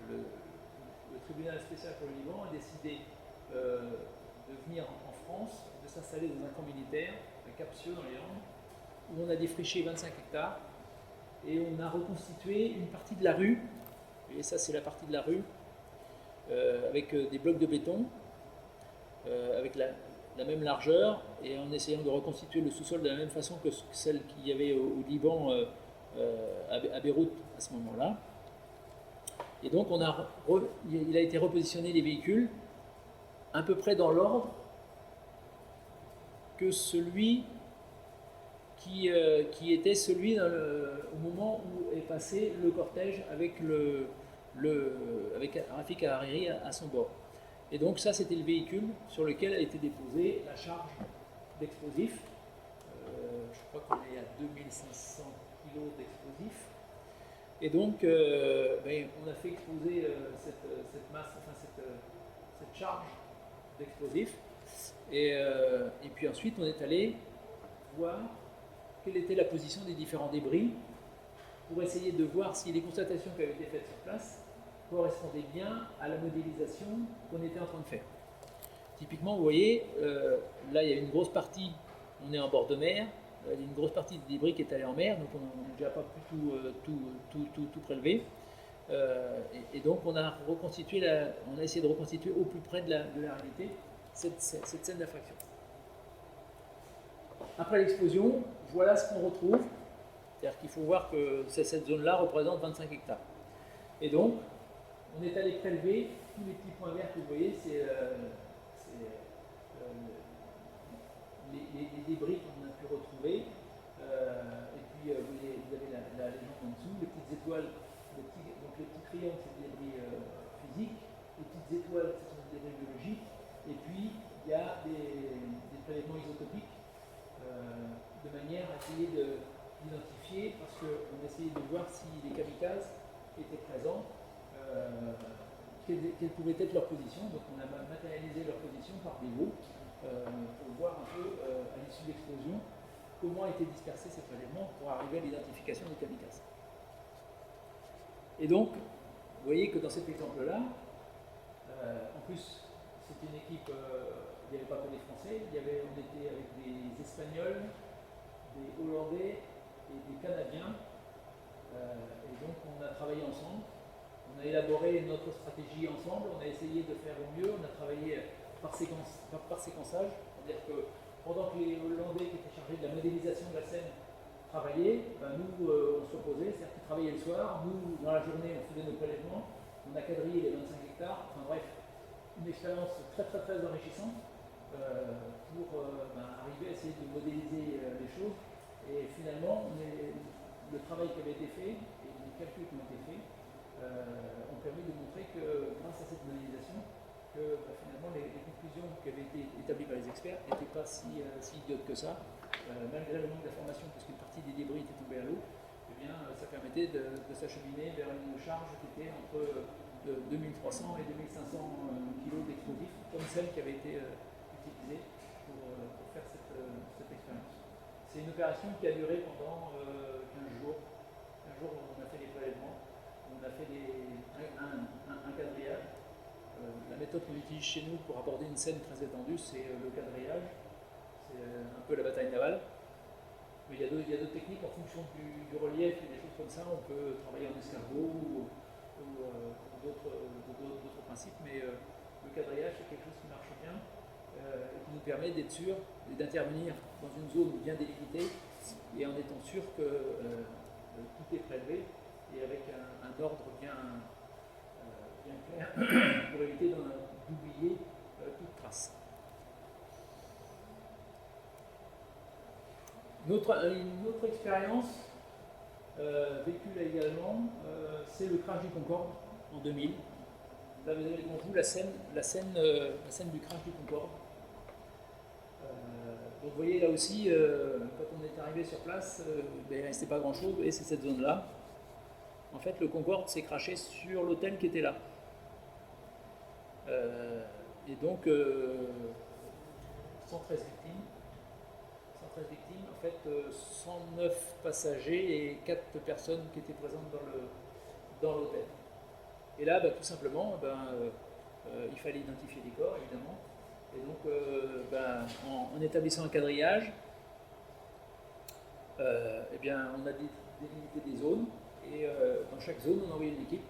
B: le tribunal spécial pour le Liban a décidé de venir en France, de s'installer dans un camp militaire, à Captieux dans les Landes, où on a défriché 25 hectares et on a reconstitué une partie de la rue, et ça c'est la partie de la rue, avec des blocs de béton, avec la même largeur, et en essayant de reconstituer le sous-sol de la même façon que celle qu'il y avait au Liban, à Beyrouth à ce moment-là. Et donc il a été repositionné les véhicules à peu près dans l'ordre que celui qui était celui au moment où est passé le cortège avec avec Rafik Hariri à son bord. Et donc ça, c'était le véhicule sur lequel a été déposée la charge d'explosifs. Je crois qu'on est à 2500 kg d'explosifs. Et donc, on a fait exploser cette masse, enfin cette charge d'explosifs. Et puis ensuite, on est allé voir quelle était la position des différents débris pour essayer de voir si les constatations qui avaient été faites sur place correspondaient bien à la modélisation qu'on était en train de faire. Typiquement, vous voyez, là, il y a une grosse partie, on est en bord de mer, il y a une grosse partie des débris qui est allée en mer, donc on n'a déjà pas pu tout prélever. Et donc, on a essayé de reconstituer au plus près de la réalité cette scène d'infraction. Après l'explosion, voilà ce qu'on retrouve. C'est-à-dire qu'il faut voir que cette zone-là représente 25 hectares. Et donc, on est allé prélever tous les petits points verts que vous voyez, c'est les débris qu'on a pu retrouver. Et puis, vous avez la légende en dessous, les petites étoiles, donc les petits crayons, c'est des débris physiques, les petites étoiles, ce sont des débris biologiques. Et puis, il y a des prélèvements isotopiques de manière à essayer d'identifier, parce qu'on essayait de voir si les kamikazes étaient présents, quelle pouvait être leur position. Donc on a matérialisé leur position par des mots, pour voir un peu, à l'issue de l'explosion, comment étaient dispersés ces prélèvements pour arriver à l'identification des kamikazes. Et donc, vous voyez que dans cet exemple-là, en plus, c'était une équipe, il n'y avait pas que des Français, on était avec des Espagnols, des Hollandais et des Canadiens. Et donc, on a travaillé ensemble. On a élaboré notre stratégie ensemble, on a essayé de faire au mieux, on a travaillé par séquençage, c'est-à-dire que pendant que les Hollandais qui étaient chargés de la modélisation de la scène travaillaient, nous on s'opposait, c'est-à-dire qu'ils travaillaient le soir, nous dans la journée on faisait nos prélèvements, on a quadrillé les 25 hectares, enfin bref, une expérience très très très enrichissante pour arriver à essayer de modéliser les choses. Et finalement, le travail qui avait été fait et les calculs qui ont été faits ont permis de montrer que grâce à cette modélisation, que finalement les conclusions qui avaient été établies par les experts n'étaient pas si idiotes que ça, malgré le manque d'informations, puisqu'une partie des débris était tombée à l'eau, eh bien, ça permettait de s'acheminer vers une charge qui était entre 2300 et 2500 kg d'explosifs, comme celle qui avait été utilisée pour faire cette expérience. C'est une opération qui a duré pendant 15 jours. 15 jours, on a fait les prélèvements, on a fait un quadrillage. La méthode qu'on utilise chez nous pour aborder une scène très étendue, c'est le quadrillage. C'est un peu la bataille navale. Mais il y a d'autres techniques en fonction du relief et des choses comme ça. On peut travailler en escargot ou d'autres principes, mais le quadrillage, c'est quelque chose qui marche bien et qui nous permet d'être sûr d'intervenir dans une zone bien délimitée et en étant sûr que tout est prélevé et avec un ordre bien clair pour éviter d'oublier toute trace. Une autre expérience vécue là également, c'est le crash du Concorde en 2000. Là, vous avez devant vous la scène du crash du Concorde. Donc vous voyez là aussi, quand on est arrivé sur place, il ne restait pas grand-chose, et c'est cette zone-là. En fait, le Concorde s'est crashé sur l'hôtel qui était là. Et donc, 113 victimes. 113 victimes, en fait, 109 passagers et 4 personnes qui étaient présentes dans l'hôtel. Et là, tout simplement, il fallait identifier les corps, évidemment. Et donc, en établissant un quadrillage, on a délimité des zones. Et dans chaque zone, on a envoyé une équipe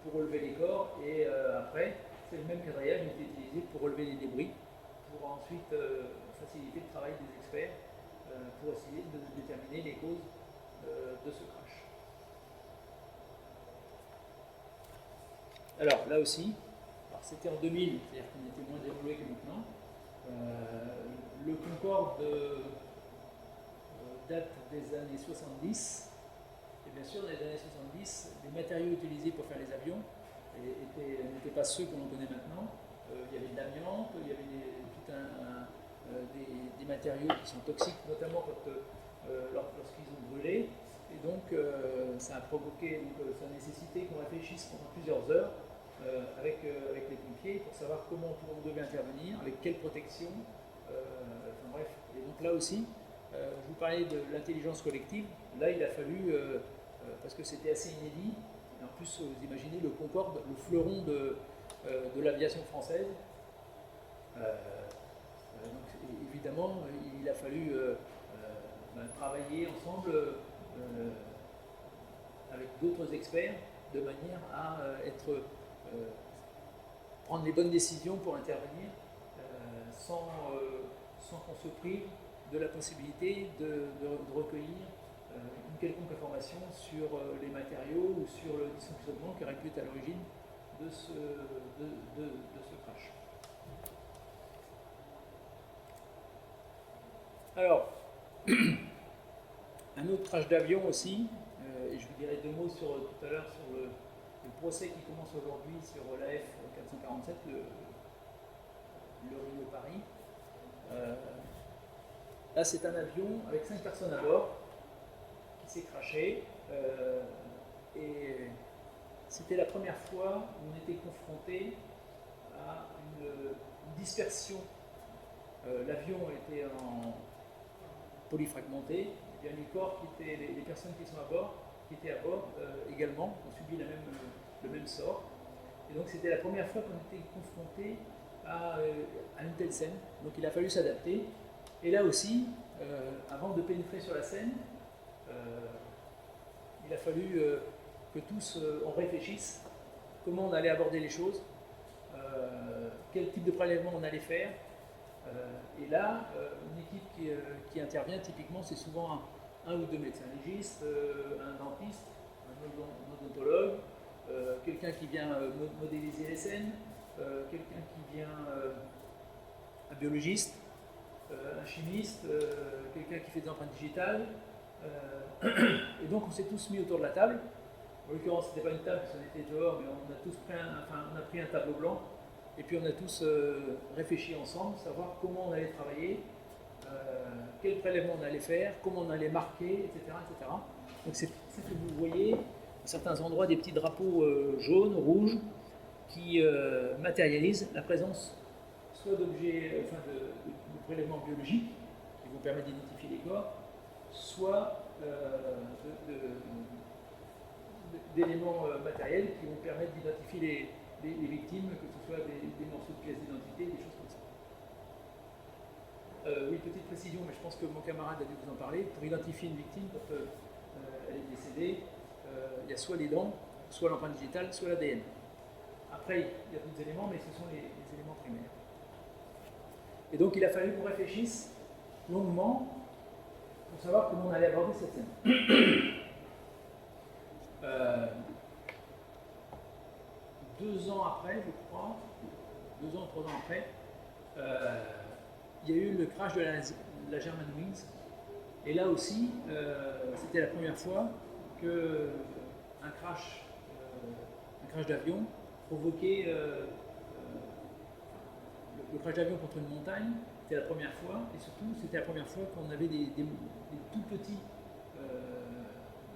B: pour relever les corps. Et après, c'est le même quadrillage qui a été utilisé pour relever les débris, pour ensuite faciliter le travail des experts, pour essayer de déterminer les causes de ce crash. Alors là aussi, c'était en 2000, c'est-à-dire qu'on était moins développé que maintenant. Le Concorde date des années 70. Et bien sûr, dans les années 70, les matériaux utilisés pour faire les avions n'étaient pas ceux que l'on connaît maintenant. Il y avait de l'amiante, il y avait des matériaux qui sont toxiques, notamment lorsqu'ils ont brûlé. Et donc, ça a provoqué, ça a nécessité qu'on réfléchisse pendant plusieurs heures avec les pompiers pour savoir comment on devait intervenir, avec quelle protection. Enfin bref. Et donc là aussi, je vous parlais de l'intelligence collective. Là, il a fallu, parce que c'était assez inédit, et en plus, vous imaginez le Concorde, le fleuron de l'aviation française. Donc, évidemment, il a fallu travailler ensemble avec d'autres experts de manière à prendre les bonnes décisions pour intervenir sans qu'on se prive de la possibilité de recueillir une quelconque information sur les matériaux ou sur le dysfonctionnement qui aurait pu être à l'origine de ce crash. Alors, un autre crash d'avion aussi, et je vous dirai deux mots tout à l'heure sur le procès qui commence aujourd'hui sur l'AF 447, le Rio-Paris. Là, c'est un avion avec 5 personnes à bord qui s'est crashé. Et c'était la première fois où on était confronté à une dispersion L'avion était en polyfragmenté, et bien les corps qui étaient, les personnes qui étaient à bord également, ont subi le même sort. Et donc c'était la première fois qu'on était confronté à une telle scène. Donc il a fallu s'adapter. Et là aussi, avant de pénétrer sur la scène, il a fallu que tous on réfléchisse comment on allait aborder les choses, quel type de prélèvement on allait faire. Et là, une équipe qui intervient, typiquement, c'est souvent un ou deux médecins légistes, un dentiste, un odontologue, quelqu'un qui vient modéliser les scènes, quelqu'un qui vient, un biologiste, un chimiste, quelqu'un qui fait des empreintes digitales. Et donc on s'est tous mis autour de la table. En l'occurrence, ce n'était pas une table, parce qu'on était dehors, mais on a pris un tableau blanc, et puis on a tous réfléchi ensemble, savoir comment on allait travailler, quel prélèvement on allait faire, comment on allait marquer, etc. etc. Donc c'est ce que vous voyez, à certains endroits, des petits drapeaux jaunes, rouges, qui matérialisent la présence soit d'objets, de prélèvements biologiques, qui vont permettre d'identifier les corps, soit d'éléments matériels qui vont permettre d'identifier les victimes, que ce soit des morceaux de pièces d'identité, des choses comme ça. Oui, petite précision, mais je pense que mon camarade a dû vous en parler. Pour identifier une victime, quand elle est décédée, il y a soit les dents, soit l'empreinte digitale, soit l'ADN. Après, il y a d'autres éléments, mais ce sont les éléments primaires. Et donc, il a fallu qu'on réfléchisse longuement pour savoir comment on allait aborder cette scène. 2 ans après, je crois, 2 ans, 3 ans après, il y a eu le crash de la Germanwings. Et là aussi, c'était la première fois qu'un crash d'avion provoquait le crash d'avion contre une montagne. C'était la première fois, et surtout, c'était la première fois qu'on avait des tout petits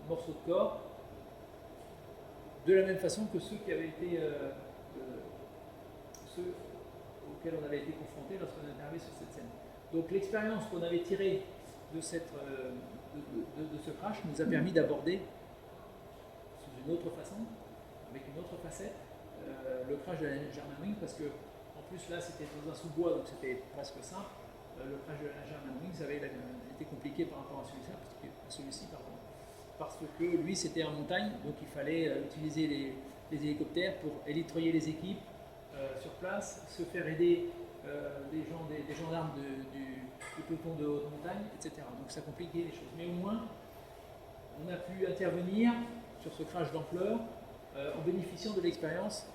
B: morceaux de corps, de la même façon que ceux qui avaient été ceux auxquels on avait été confrontés lorsqu'on est arrivé sur cette scène. Donc l'expérience qu'on avait tirée de ce crash nous a permis d'aborder sous une autre façon, avec une autre facette, le crash de la Germanwings, parce que en plus là c'était dans un sous-bois, donc c'était presque simple. Le crash de la Germanwings avait été compliqué par rapport à celui-ci, parce que lui c'était en montagne, donc il fallait utiliser les hélicoptères pour élitroyer les équipes sur place, se faire aider des gendarmes du peloton de haute montagne, etc. Donc ça compliquait les choses. Mais au moins, on a pu intervenir sur ce crash d'ampleur en bénéficiant de l'expérience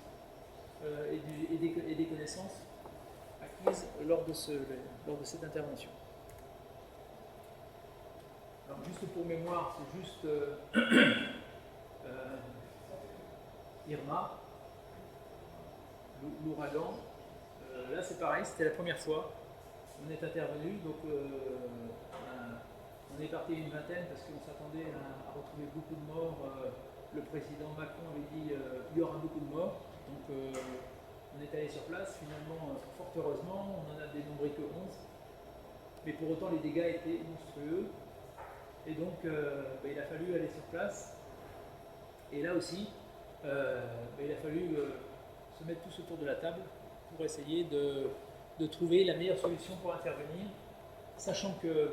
B: et des connaissances acquises lors de cette intervention. Alors juste pour mémoire, c'est juste Irma, l'ouragan. Là c'est pareil, c'était la première fois. On est intervenu, donc on est parti une vingtaine parce qu'on s'attendait à retrouver beaucoup de morts. Le président Macron avait dit il y aura beaucoup de morts. Donc on est allé sur place, finalement, fort heureusement, on en a dénombré que 11. Mais pour autant les dégâts étaient monstrueux. Et donc il a fallu aller sur place. Et là aussi, il a fallu se mettre tous autour de la table pour essayer de trouver la meilleure solution pour intervenir, sachant que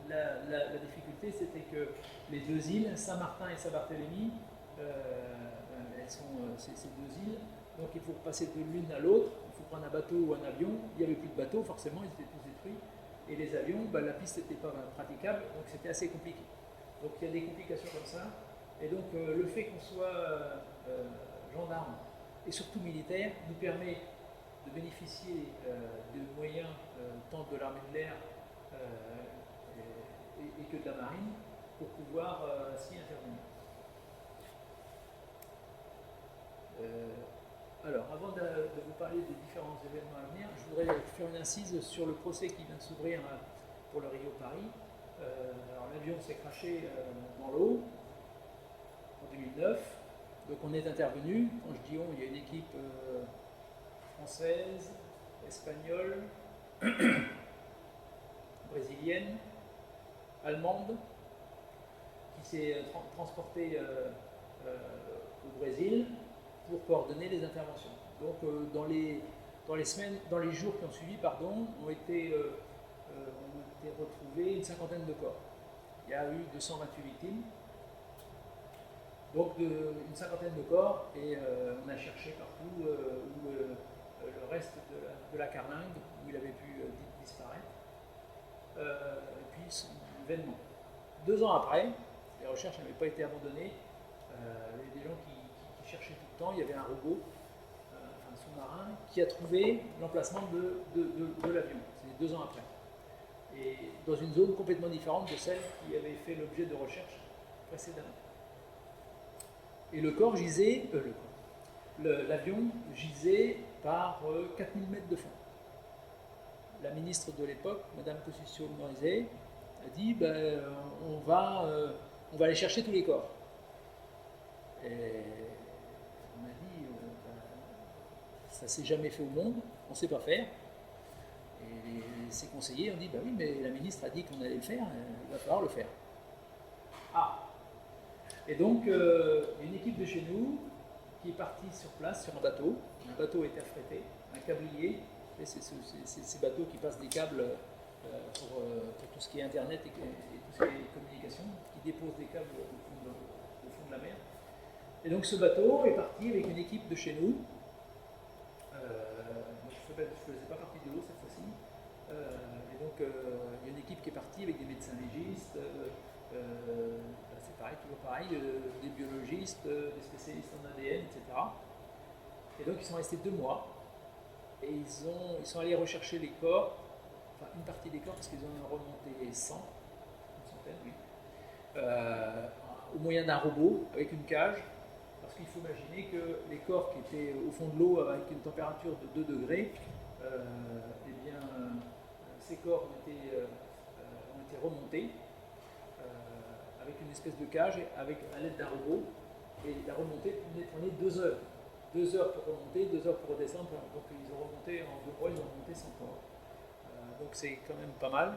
B: la difficulté c'était que les deux îles, Saint-Martin et Saint-Barthélemy, elles sont ces deux îles, donc il faut passer de l'une à l'autre, il faut prendre un bateau ou un avion, il n'y avait plus de bateaux forcément, ils étaient tous détruits, et les avions, la piste n'était pas praticable, donc c'était assez compliqué. Donc il y a des complications comme ça, et donc le fait qu'on soit gendarme et surtout militaire nous permet de bénéficier de moyens tant de l'armée de l'air et que de la marine pour pouvoir s'y intervenir. Alors, avant de vous parler des différents événements à venir, je voudrais faire une incise sur le procès qui vient de s'ouvrir pour le Rio-Paris. Alors, l'avion s'est crashé dans l'eau en 2009. Donc, on est intervenu. Quand je dis on, il y a une équipe française, espagnole, brésilienne, allemande, qui s'est transportée au Brésil pour coordonner les interventions. Donc dans les jours qui ont suivi, ont été retrouvés une cinquantaine de corps. Il y a eu 228 victimes, donc une cinquantaine de corps, et on a cherché partout où le reste de la carlingue, où il avait pu disparaître. Et puis, vainement. 2 ans après, les recherches n'avaient pas été abandonnées. Il y avait des gens qui cherchaient tout le temps. Il y avait un robot, un sous-marin, qui a trouvé l'emplacement de l'avion. C'est 2 ans après. Et dans une zone complètement différente de celle qui avait fait l'objet de recherches précédemment. Et le corps gisait, l'avion gisait par 4000 mètres de fond. La ministre de l'époque, Mme Kosciusko-Morizet, a dit on va aller chercher tous les corps. Et on a dit ça ne s'est jamais fait au monde, on ne sait pas faire. Et ses conseillers ont dit oui, mais la ministre a dit qu'on allait le faire, il va falloir le faire. Et donc, une équipe de chez nous qui est partie sur place sur un bateau. Un bateau a été affrété, un câblier. C'est ces bateaux qui passent des câbles pour tout ce qui est Internet et tout ce qui est communication, qui déposent des câbles au fond de la mer. Et donc ce bateau est parti avec une équipe de chez nous. Je ne faisais pas partie de l'eau cette fois-ci. Et donc il y a une équipe qui est partie avec des médecins légistes, c'est pareil, toujours pareil, des biologistes, des spécialistes en ADN, etc. Et donc ils sont restés 2 mois. Et ils sont allés rechercher les corps, enfin une partie des corps, parce qu'ils en ont remonté 100, une centaine, oui, au moyen d'un robot avec une cage, parce qu'il faut imaginer que les corps qui étaient au fond de l'eau avec une température de 2 degrés, ces corps ont été remontés avec une espèce de cage, à l'aide d'un robot, et la remontée prenait 2 heures. 2 heures pour remonter, 2 heures pour redescendre, donc ils ont remonté en 2 mois, ils ont remonté 100 corps. Donc c'est quand même pas mal.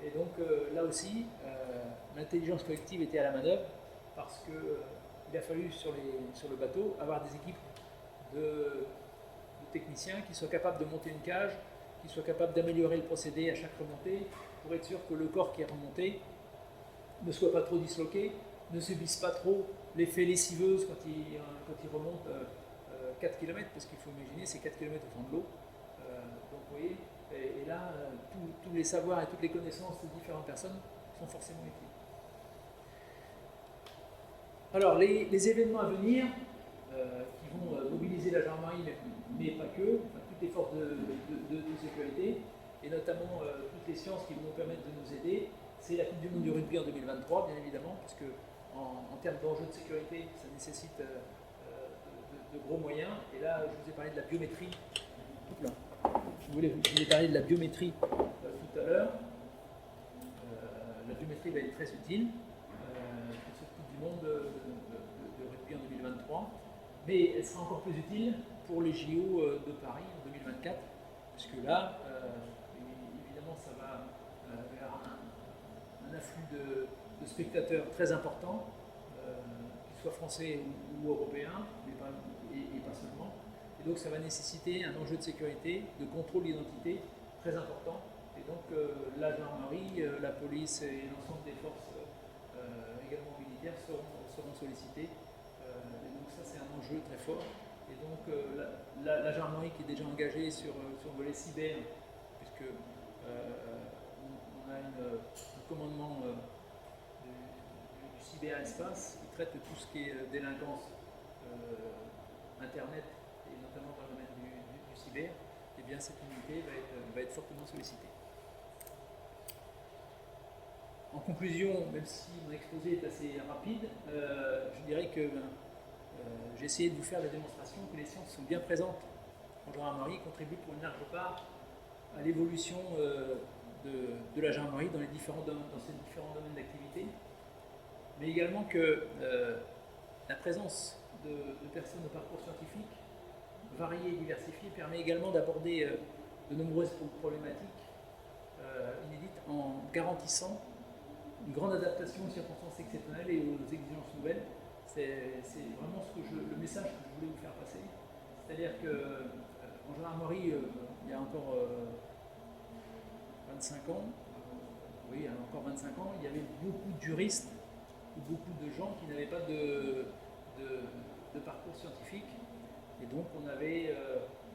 B: Et donc là aussi, l'intelligence collective était à la manœuvre, parce qu'il a fallu sur le bateau avoir des équipes de techniciens qui soient capables de monter une cage, qui soient capables d'améliorer le procédé à chaque remontée, pour être sûr que le corps qui est remonté ne soit pas trop disloqué, ne subisse pas trop l'effet lessiveuse quand il remonte 4 km, parce qu'il faut imaginer c'est 4 km au fond de l'eau. Donc vous voyez, et là, tous les savoirs et toutes les connaissances de différentes personnes sont forcément utiles. Alors, les événements à venir qui vont mobiliser la gendarmerie, mais pas que, toutes les forces de sécurité, et notamment toutes les sciences qui vont nous permettre de nous aider, c'est la Coupe du Monde du rugby en 2023, bien évidemment, puisque en termes d'enjeux de sécurité, ça nécessite de gros moyens. Et là, je vous ai parlé de la biométrie. Je vous ai parlé de la biométrie tout à l'heure. La biométrie va être très utile pour cette Coupe du Monde de rugby en 2023. Mais elle sera encore plus utile pour les JO de Paris en 2024, puisque là, évidemment, ça va vers un afflux de spectateurs très important, qu'ils soient français ou européens, mais pas seulement. Et donc ça va nécessiter un enjeu de sécurité, de contrôle d'identité très important. Et donc la gendarmerie, la police et l'ensemble des forces également militaires seront sollicités. Et donc ça c'est un enjeu très fort. Et donc la gendarmerie qui est déjà engagée sur le volet cyber, puisque on a un commandement du cyberespace qui traite de tout ce qui est délinquance Internet, et notamment dans le domaine du cyber, et bien cette unité va être fortement sollicitée. En conclusion, même si mon exposé est assez rapide, je dirais que j'ai essayé de vous faire la démonstration que les sciences sont bien présentes en gendarmerie, contribuent pour une large part à l'évolution de la gendarmerie dans ces différents domaines d'activité, mais également que la présence de personnes au parcours scientifique varié et diversifié permet également d'aborder de nombreuses problématiques inédites en garantissant une grande adaptation aux circonstances exceptionnelles et aux exigences nouvelles. C'est vraiment le message que je voulais vous faire passer. C'est-à-dire qu'en gendarmerie, il y a encore 25 ans, oui, il y a encore 25 ans, il y avait beaucoup de juristes ou beaucoup de gens qui n'avaient pas de parcours scientifique. Et donc on avait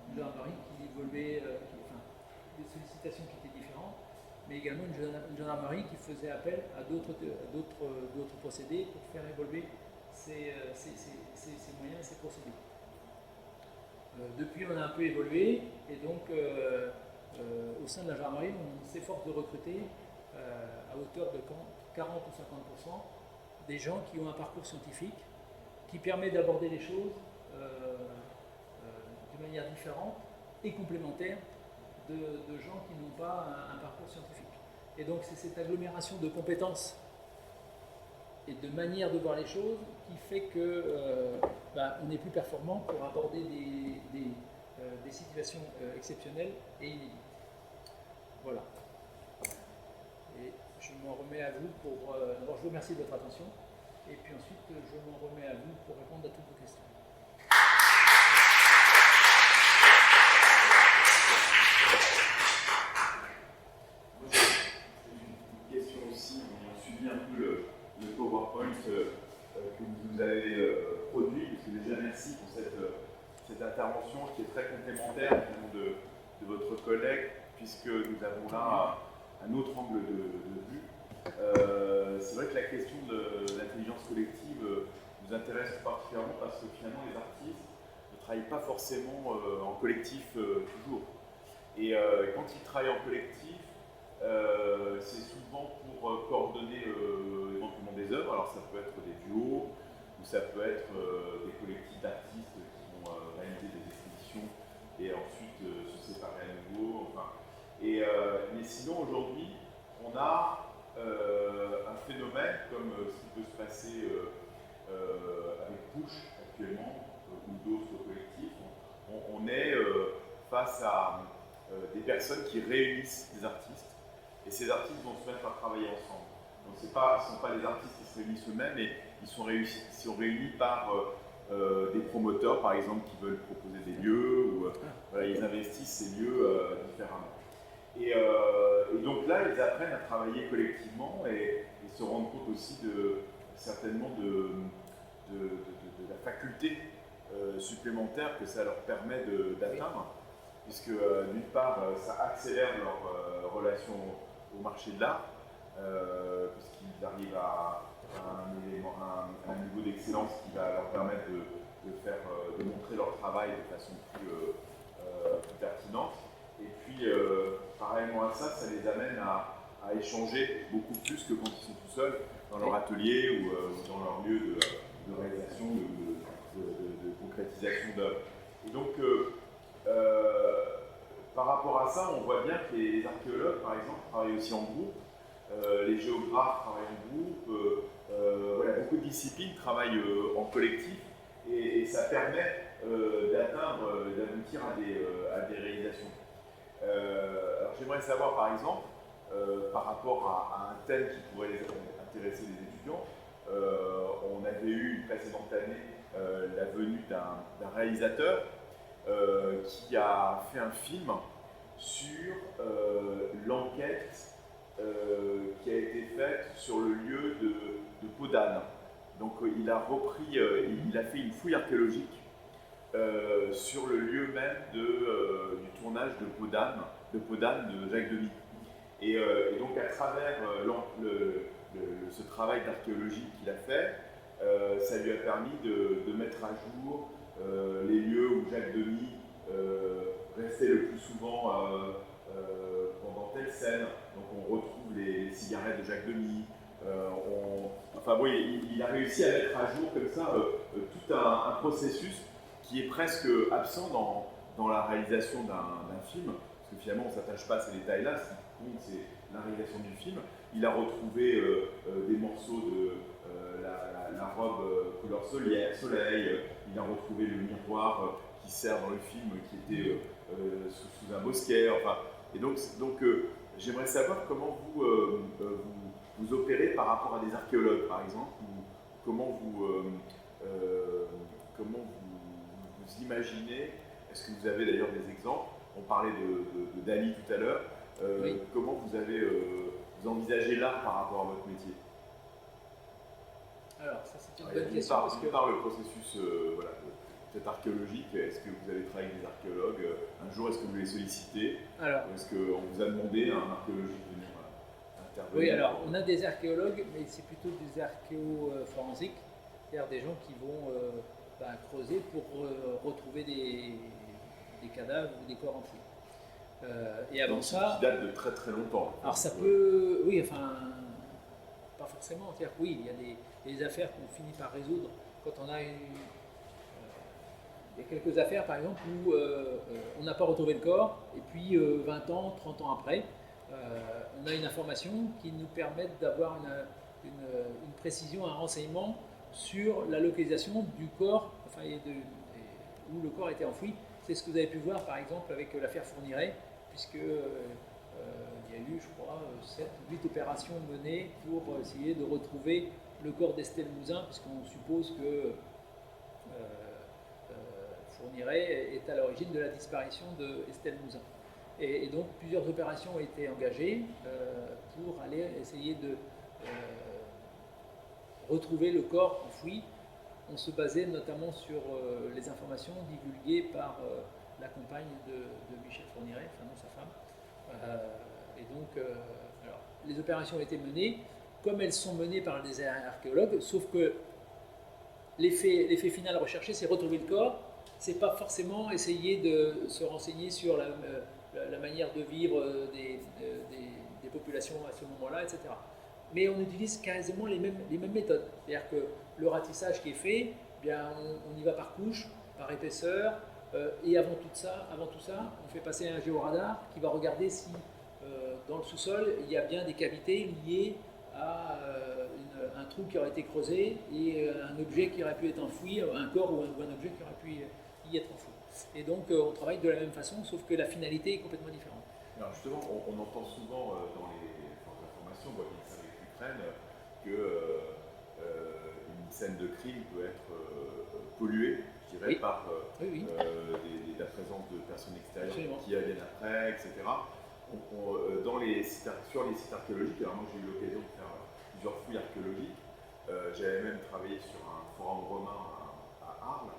B: une gendarmerie qui évoluait, des sollicitations qui étaient différentes, mais également une gendarmerie qui faisait appel à d'autres procédés pour faire évoluer ces moyens et ces procédés. Depuis, on a un peu évolué, et donc au sein de la gendarmerie, on s'efforce de recruter à hauteur de 40 ou 50% des gens qui ont un parcours scientifique, qui permet d'aborder les choses de manière différente et complémentaire de gens qui n'ont pas un parcours scientifique. Et donc c'est cette agglomération de compétences et de manière de voir les choses qui fait que on est plus performant pour aborder des situations exceptionnelles et inédites. Voilà. Et je m'en remets à vous pour... D'abord, je vous remercie de votre attention. Et puis ensuite, je m'en remets à vous pour répondre à toutes vos questions.
A: Une question aussi, on a suivi un peu le PowerPoint que vous avez produit. Parce que déjà, merci pour cette intervention qui est très complémentaire de votre collègue, puisque nous avons là un autre angle de vue. C'est vrai que la question de l'intelligence collective nous intéresse particulièrement parce que finalement les artistes ne travaillent pas forcément en collectif toujours. Et quand ils travaillent en collectif, c'est souvent pour coordonner éventuellement des œuvres. Alors ça peut être des duos, ou ça peut être des collectifs d'artistes qui vont réaliser des expositions et ensuite se séparer à nouveau. Mais sinon aujourd'hui, on a un phénomène comme ce qui peut se passer avec Push actuellement ou d'autres collectifs. On est face à des personnes qui réunissent des artistes et ces artistes vont se mettre à travailler ensemble. Donc ce ne sont pas des artistes qui se réunissent eux-mêmes, mais ils sont réunis par des promoteurs par exemple qui veulent proposer des lieux ou ils investissent ces lieux différemment. Et donc là, ils apprennent à travailler collectivement et se rendent compte aussi certainement de la faculté supplémentaire que ça leur permet d'atteindre, puisque d'une part, ça accélère leur relation au marché de l'art, puisqu'ils arrivent à un niveau d'excellence qui va leur permettre de montrer leur travail de façon plus pertinente. Et puis, parallèlement à ça, ça les amène à échanger beaucoup plus que quand ils sont tout seuls dans leur atelier ou dans leur lieu de réalisation, de concrétisation d'œuvres. Et donc, par rapport à ça, on voit bien que les archéologues, par exemple, travaillent aussi en groupe, les géographes travaillent en groupe, beaucoup de disciplines travaillent en collectif, et ça permet d'aboutir à des réalisations. Alors j'aimerais savoir par exemple, par rapport à un thème qui pourrait intéresser les étudiants, on avait eu une précédente année la venue d'un réalisateur qui a fait un film sur l'enquête qui a été faite sur le lieu de Podane. Donc il a fait une fouille archéologique sur le lieu même du tournage de Podane de Jacques Demy. Et donc à travers ce travail d'archéologie qu'il a fait, ça lui a permis de mettre à jour les lieux où Jacques Demy restait le plus souvent pendant telle scène. Donc on retrouve les cigarettes de Jacques Demy. Il a réussi à mettre à jour comme ça tout un processus qui est presque absent dans la réalisation d'un film, parce que finalement on ne s'attache pas à ces détails-là, ce qui compte c'est la réalisation du film. Il a retrouvé des morceaux de la robe couleur soleil, il a retrouvé le miroir qui qui sert dans le film, qui était sous un bosquet. Enfin, et donc j'aimerais savoir comment vous opérez par rapport à des archéologues, par exemple, ou comment vous imaginez. Est-ce que vous avez d'ailleurs des exemples? On parlait de Dali tout à l'heure.
B: Oui.
A: Comment vous envisagez l'art par rapport à votre métier?
B: Alors, ça c'est une bonne question.
A: D'une part, le processus peut-être archéologique, est-ce que vous avez travaillé avec des archéologues? Un jour, est-ce que vous les sollicitez?
B: Alors,
A: Ou est-ce qu'on vous a demandé à un archéologiste de venir intervenir?
B: oui, alors on a des archéologues, mais c'est plutôt des archéo-forensiques, c'est-à-dire des gens qui vont creuser pour retrouver des cadavres ou des corps enfouis. Et avant
A: donc,
B: ça.
A: Qui date de très très longtemps.
B: Alors ça peut. Oui, enfin. Pas forcément. C'est-à-dire que oui, il y a des affaires qu'on finit par résoudre quand on a une. Il y a quelques affaires, par exemple, où on n'a pas retrouvé le corps, et puis 20 ans, 30 ans après, on a une information qui nous permet d'avoir une précision, un renseignement sur la localisation du corps, enfin, où le corps était enfoui. C'est ce que vous avez pu voir, par exemple, avec l'affaire Fourniret, puisque il y a eu, je crois, 7 ou 8 opérations menées pour essayer de retrouver le corps d'Estelle Mouzin, puisqu'on suppose que Fourniret est à l'origine de la disparition d'Estelle Mouzin. Et donc plusieurs opérations ont été engagées pour aller essayer de retrouver le corps enfoui. On se basait notamment sur les informations divulguées par la compagne de Michel Fourniret, enfin non sa femme. Et donc, alors, les opérations ont été menées comme elles sont menées par des archéologues, sauf que l'effet final recherché, c'est retrouver le corps. C'est pas forcément essayer de se renseigner sur la manière de vivre des populations à ce moment-là, etc. Mais on utilise quasiment les mêmes méthodes. C'est-à-dire que le ratissage qui est fait, eh bien, on y va par couche, par épaisseur, et avant tout ça, on fait passer un géoradar qui va regarder si dans le sous-sol, il y a bien des cavités liées à un trou qui aurait été creusé et un objet qui aurait pu être enfoui, un corps ou un objet qui aurait pu y être enfoui. Et donc on travaille de la même façon, sauf que la finalité est complètement différente.
A: Alors justement, on entend souvent dans les informations, moi qui savais l'Ukraine, que une scène de crime peut être polluée, je dirais, par la présence de personnes extérieures qui viennent après, etc. Sur les sites archéologiques, alors moi j'ai eu l'occasion de faire plusieurs fouilles archéologiques, j'avais même travaillé sur un forum romain à Arles,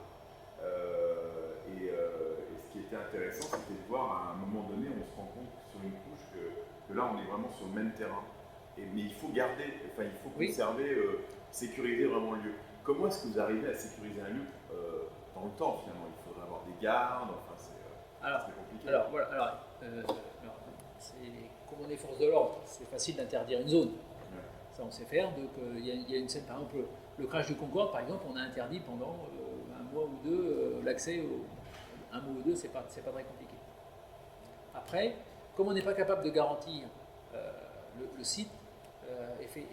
A: et ce qui était intéressant, c'était de voir à un moment donné, on se rend compte sur une couche que là on est vraiment sur le même terrain. Mais il faut garder, il faut conserver, sécuriser vraiment le lieu. Comment est-ce que vous arrivez à sécuriser un lieu dans le temps finalement? Il faudrait avoir des gardes, c'est compliqué.
B: Alors voilà, comme on est force de l'ordre, c'est facile d'interdire une zone. Ouais. Ça on sait faire. Donc il y a une scène, par exemple, le crash du Concorde, par exemple, on a interdit pendant un mois ou deux l'accès. Un mois ou deux, c'est pas très compliqué. Après, comme on n'est pas capable de garantir le site et puis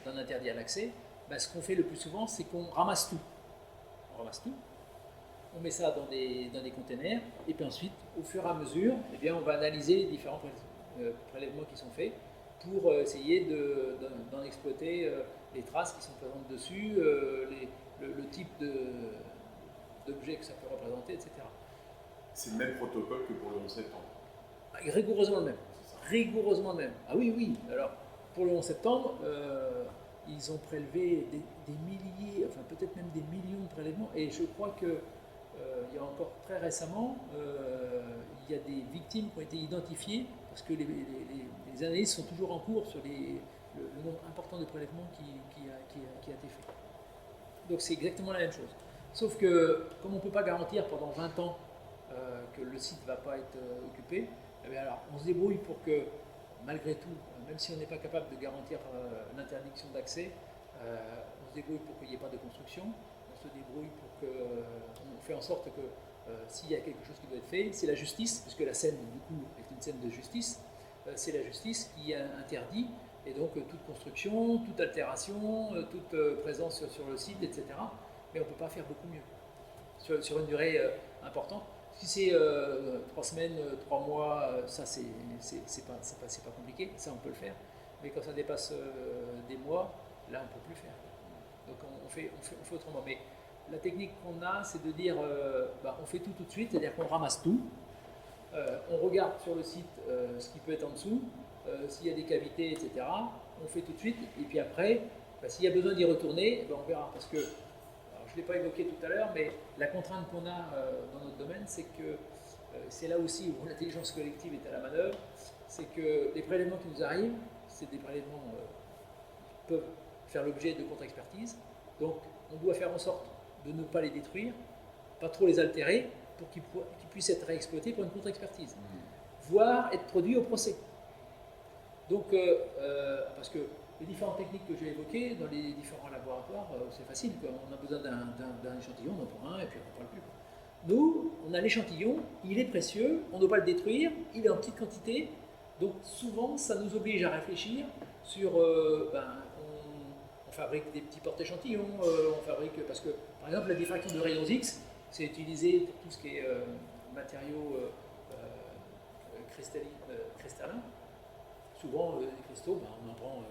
B: d'en interdire l'accès, ce qu'on fait le plus souvent, c'est qu'on ramasse tout. On ramasse tout. On met ça dans des containers, et puis ensuite, au fur et à mesure, eh bien, on va analyser les différents prélèvements qui sont faits pour essayer d'en exploiter les traces qui sont présentes dessus, le type d'objet que ça peut représenter, etc.
A: C'est le même protocole que pour le 11 septembre?
B: Rigoureusement le même. Rigoureusement le même. Ah oui. Alors, pour le 11 septembre, ils ont prélevé des milliers, enfin peut-être même des millions de prélèvements, et je crois que il y a encore très récemment, il y a des victimes qui ont été identifiées parce que les analyses sont toujours en cours sur le nombre important de prélèvements qui a été fait. Donc c'est exactement la même chose. Sauf que comme on ne peut pas garantir pendant 20 ans que le site ne va pas être occupé, alors on se débrouille pour que malgré tout, même si on n'est pas capable de garantir l'interdiction d'accès, on se débrouille pour qu'il n'y ait pas de construction. On se débrouille pour on fait en sorte que s'il y a quelque chose qui doit être fait, c'est la justice, puisque la scène du coup est une scène de justice, c'est la justice qui interdit, et donc toute construction, toute altération, toute présence sur le site, etc. Mais on ne peut pas faire beaucoup mieux. Sur une durée importante. Si c'est 3 semaines, 3 mois, ça c'est pas compliqué, ça on peut le faire. Mais quand ça dépasse des mois, là on ne peut plus faire. Donc on fait autrement. Mais la technique qu'on a, c'est de dire on fait tout de suite, c'est-à-dire qu'on ramasse tout. On regarde sur le site ce qui peut être en dessous, s'il y a des cavités, etc. On fait tout de suite. Et puis après, s'il y a besoin d'y retourner, on verra. Parce que, alors, je ne l'ai pas évoqué tout à l'heure, mais la contrainte qu'on a dans notre domaine, c'est que c'est là aussi où l'intelligence collective est à la manœuvre, c'est que les prélèvements qui nous arrivent, c'est des prélèvements qui peuvent faire l'objet de contre-expertise. Donc on doit faire en sorte de ne pas les détruire, pas trop les altérer, pour qu'ils puissent être réexploités pour une contre-expertise, voire être produits au procès. Donc, parce que les différentes techniques que j'ai évoquées dans les différents laboratoires, c'est facile, quoi. On a besoin d'un échantillon, on en prend un et puis on ne parle plus. Nous, on a l'échantillon, il est précieux, on ne doit pas le détruire, il est en petite quantité, donc souvent ça nous oblige à réfléchir sur, on fabrique des petits porte-échantillons, on fabrique, parce que par exemple la diffraction de rayons X, c'est utilisé pour tout ce qui est matériaux cristallins. Souvent les cristaux, on en prend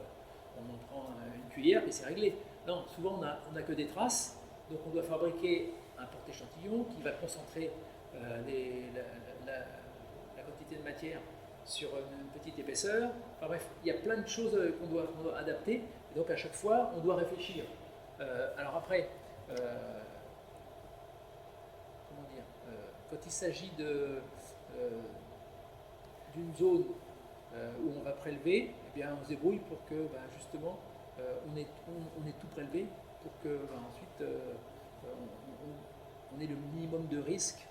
B: une cuillère et c'est réglé. Non, souvent on n'a que des traces, donc on doit fabriquer un porte-échantillon qui va concentrer la quantité de matière sur une petite épaisseur. Enfin bref, il y a plein de choses qu'on doit adapter, et donc à chaque fois, on doit réfléchir. Alors après, comment dire, quand il s'agit d'une zone où on va prélever, eh bien, on se débrouille pour que justement on ait tout prélevé pour que ensuite on ait le minimum de risque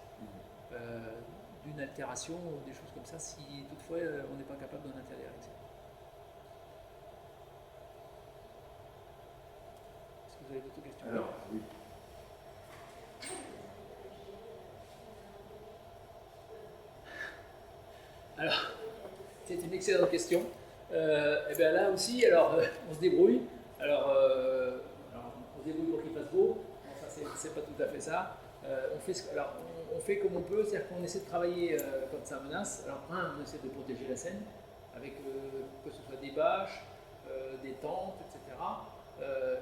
B: d'une altération ou des choses comme ça si toutefois on n'est pas capable d'en interdire l'accès. Est-ce que vous avez d'autres questions?
A: Alors, oui.
B: Alors, c'est une excellente question. Et bien là aussi, alors, on se débrouille. Alors, on se débrouille pour qu'il fasse beau. Enfin, c'est pas tout à fait ça. On fait comme on peut, c'est-à-dire qu'on essaie de travailler quand ça menace. Alors, on essaie de protéger la scène avec que ce soit des bâches, des tentes, etc.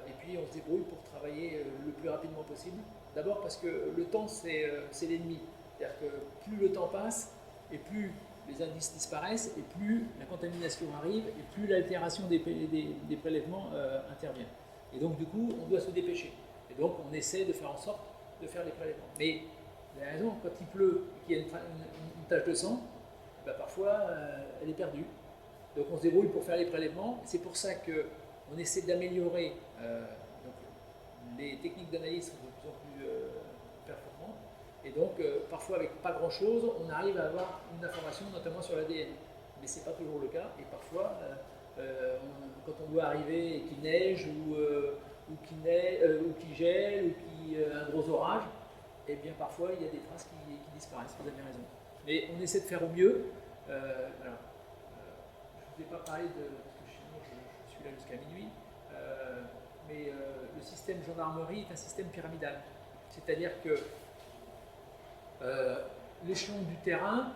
B: Et puis, on se débrouille pour travailler le plus rapidement possible. D'abord parce que le temps, c'est l'ennemi. C'est-à-dire que plus le temps passe, et plus les indices disparaissent, et plus la contamination arrive, et plus l'altération des prélèvements intervient. Et donc, du coup, on doit se dépêcher. Et donc, on essaie de faire en sorte de faire les prélèvements. Mais, vous avez raison, quand il pleut et qu'il y a une tache de sang, parfois, elle est perdue. Donc, on se débrouille pour faire les prélèvements. C'est pour ça qu'on essaie d'améliorer les techniques d'analyse sont de plus en plus performantes. Et donc, parfois, avec pas grand-chose, on arrive à avoir une information, notamment sur l'ADN. Mais ce n'est pas toujours le cas. Et parfois, quand on doit arriver et qu'il neige, ou qu'il gèle, ou qu'il y a un gros orage, eh bien, parfois, il y a des traces qui disparaissent. Vous avez raison. Mais on essaie de faire au mieux. Je ne vous ai pas parlé parce que chez moi, je suis là jusqu'à minuit, mais le système gendarmerie est un système pyramidal. C'est-à-dire que l'échelon du terrain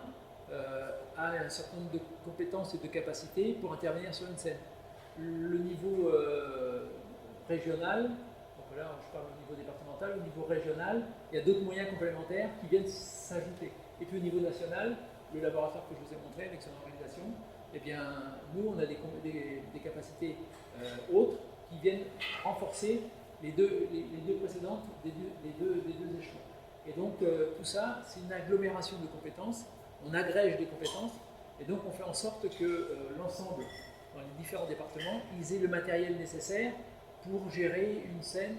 B: a un certain nombre de compétences et de capacités pour intervenir sur une scène. Le niveau régional, donc là je parle au niveau départemental, au niveau régional, il y a d'autres moyens complémentaires qui viennent s'ajouter. Et puis au niveau national, le laboratoire que je vous ai montré avec son organisation, eh bien, nous on a des capacités autres qui viennent renforcer les deux précédentes des deux échelons. Et donc, tout ça, c'est une agglomération de compétences, on agrège des compétences, et donc on fait en sorte que l'ensemble, dans les différents départements, ils aient le matériel nécessaire pour gérer une scène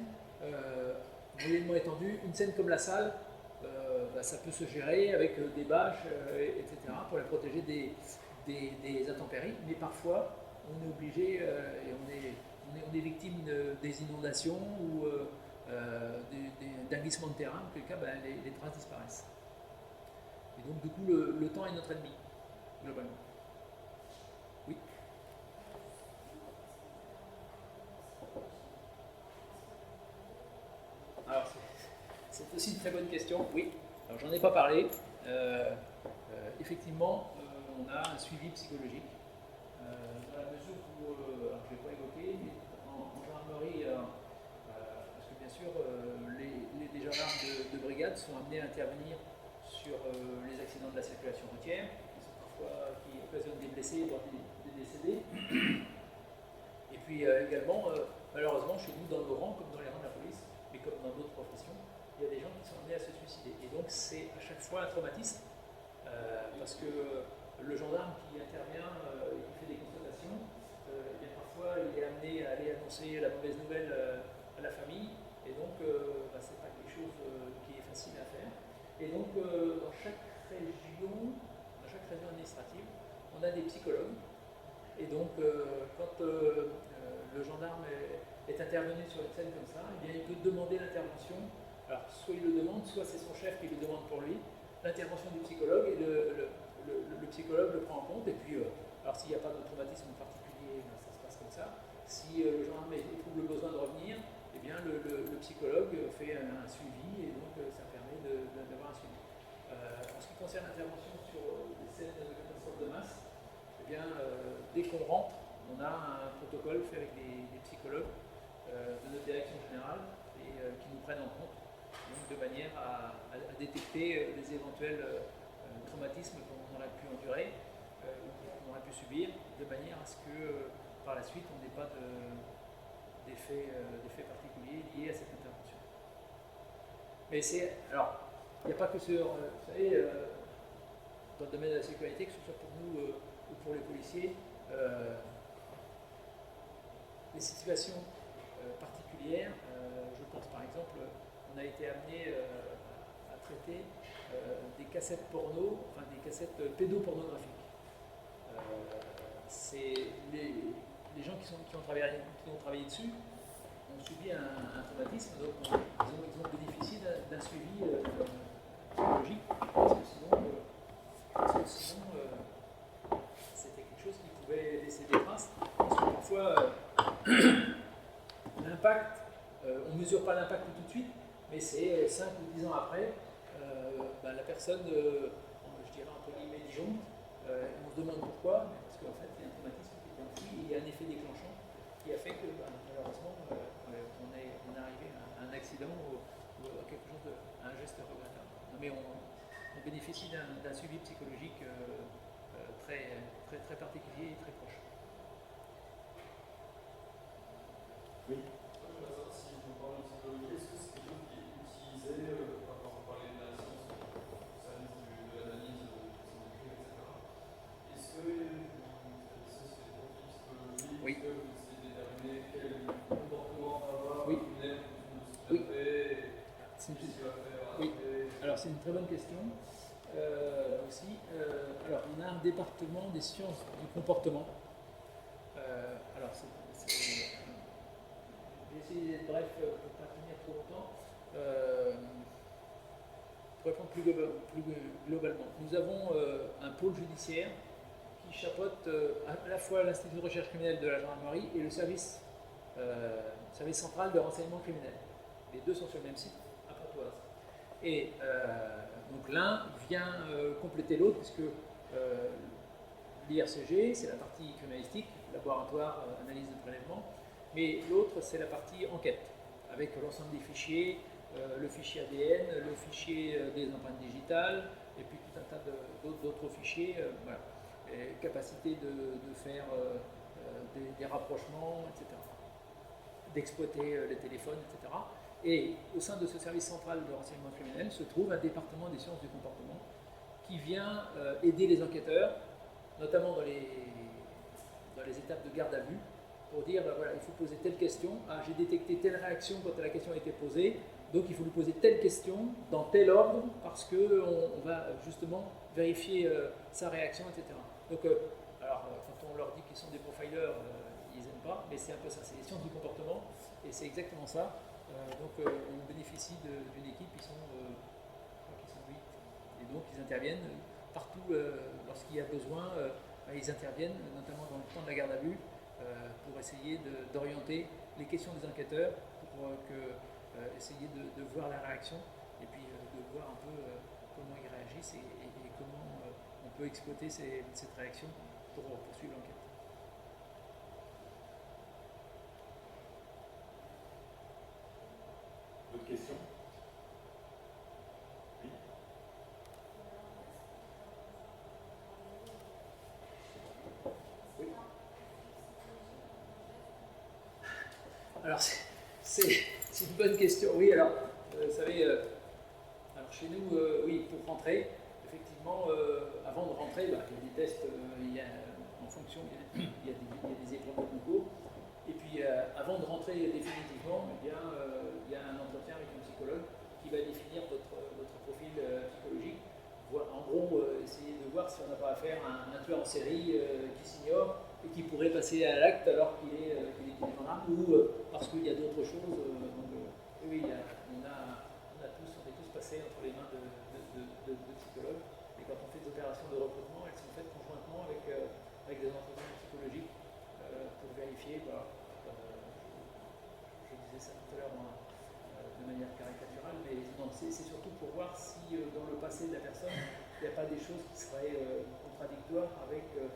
B: moyennement étendue. Une scène comme la salle, ça peut se gérer avec des bâches, etc., pour les protéger des intempéries, mais parfois, on est obligé, et on est victime des inondations ou d'un glissement de terrain, en quel cas les traces disparaissent. Et donc du coup le temps est notre ennemi, globalement. Oui. Alors c'est aussi une très bonne question, oui. Alors j'en ai pas parlé. Effectivement, on a un suivi psychologique. Dans la mesure où, alors je ne vais pas évoquer, mais en gendarmerie, parce que bien sûr, les gendarmes de brigade sont amenés à intervenir sur les accidents de la circulation routière, qui occasionnent des blessés, voire des décédés. Et puis également, malheureusement, chez nous, dans nos rangs, comme dans les rangs de la police, mais comme dans d'autres professions, il y a des gens qui sont amenés à se suicider. Et donc c'est à chaque fois un traumatisme, parce que le gendarme qui intervient, qui fait des constatations, et bien parfois il est amené à aller annoncer la mauvaise nouvelle à la famille, et donc c'est pas quelque chose qui est facile à faire. Et donc dans chaque région administrative, on a des psychologues. Et donc, quand le gendarme est intervenu sur une scène comme ça, eh bien, il peut demander l'intervention. Alors, soit il le demande, soit c'est son chef qui le demande pour lui, l'intervention du psychologue, et le psychologue le prend en compte. Et puis, alors s'il n'y a pas de traumatisme particulier, ça se passe comme ça. Si le gendarme éprouve le besoin de revenir, eh bien, le psychologue fait un suivi, et donc ça permet d'avoir un suivi. En ce qui concerne l'intervention sur des scènes de catastrophes de masse, eh bien, dès qu'on rentre, on a un protocole fait avec des psychologues de notre direction générale et qui nous prennent en compte, donc, de manière à détecter les éventuels traumatismes qu'on aurait pu endurer ou qu'on aurait pu subir, de manière à ce que par la suite on n'ait pas d'effets particuliers liés à cette intervention. Mais c'est. Alors, il n'y a pas que sur. Vous savez, dans le domaine de la sécurité, que ce soit pour nous ou pour les policiers, des situations particulières. Je pense par exemple, on a été amené à traiter des cassettes porno, enfin des cassettes pédopornographiques. C'est les gens qui ont travaillé dessus ont subi un traumatisme, donc ils ont bénéficié d'un suivi psychologique, parce que sinon c'était quelque chose qui pouvait laisser des traces. Parce que parfois, l'impact, on ne mesure pas l'impact tout de suite, mais c'est 5 ou 10 ans après, la personne, je dirais entre guillemets, disjoncte, on se demande pourquoi, mais parce qu'en fait, il y a un traumatisme qui est enfui, et il y a un effet déclenchant qui a fait que, malheureusement, on est arrivé à un accident ou à quelque chose à un geste regrettable. Mais on bénéficie d'un suivi psychologique très, très, très particulier et très proche.
A: Oui.
C: Si vous parlez de psychologie, est-ce que c'est quelque chose qui est utilisé quand vous parlez de la science, au service de l'analyse scientifique, etc. Est-ce que ça c'est des profils psychologiques?
B: Oui.
C: Est-ce que vous essayez de déterminer quel comportement va avoir
B: Oui.
C: une élève qui
B: Oui.
C: Oui.
B: Alors c'est une très bonne question. Aussi. Alors on a un département des sciences du comportement. Alors je vais essayer d'être bref pour ne pas tenir trop longtemps. Pour répondre plus globalement, nous avons un pôle judiciaire qui chapeaute à la fois l'Institut de recherche criminelle de la gendarmerie et le service central de renseignement criminel. Les deux sont sur le même site, à Pontoise. Et donc l'un vient compléter l'autre, puisque l'IRCG, c'est la partie criminalistique, laboratoire, analyse de prélèvement, mais l'autre, c'est la partie enquête, avec l'ensemble des fichiers, le fichier ADN, le fichier des empreintes digitales, et puis tout un tas d'autres fichiers, voilà. Et capacité de faire des rapprochements, etc., d'exploiter les téléphones, etc. Et au sein de ce service central de renseignement criminel se trouve un département des sciences du comportement qui vient aider les enquêteurs, notamment dans les étapes de garde à vue, pour dire, voilà, il faut poser telle question, j'ai détecté telle réaction quand la question a été posée, donc il faut lui poser telle question dans tel ordre, parce qu'on va justement vérifier sa réaction, etc. Donc, quand on leur dit qu'ils sont des profilers, ils n'aiment pas, mais c'est un peu ça, c'est les sciences du comportement, et c'est exactement ça. On bénéficie d'une équipe, ils sont 8, et donc ils interviennent partout lorsqu'il y a besoin, ils interviennent notamment dans le temps de la garde à vue pour essayer d'orienter les questions des enquêteurs, pour essayer de voir la réaction et puis de voir un peu comment ils réagissent et comment on peut exploiter cette réaction pour poursuivre l'enquête.
A: D'autres questions? Oui.
B: Oui. Alors, c'est une bonne question. Oui, alors, vous savez, alors chez nous, oui, pour rentrer, effectivement, avant de rentrer, il y a des tests, en fonction, il y a des épreuves de concours. Et puis, avant de rentrer définitivement, il y a un entretien avec un psychologue qui va définir votre profil psychologique. En gros, essayer de voir si on n'a pas affaire à un tueur en série qui s'ignore et qui pourrait passer à l'acte alors qu'il est gendarme, ou parce qu'il y a d'autres choses. Oui, on est tous passés entre les mains de psychologues. Et quand on fait des opérations de recrutement, elles sont faites conjointement avec des entretiens psychologiques pour vérifier. Voilà. Je disais ça tout à l'heure de manière caricaturale, mais non, c'est surtout pour voir si dans le passé de la personne, il n'y a pas des choses qui seraient contradictoires avec le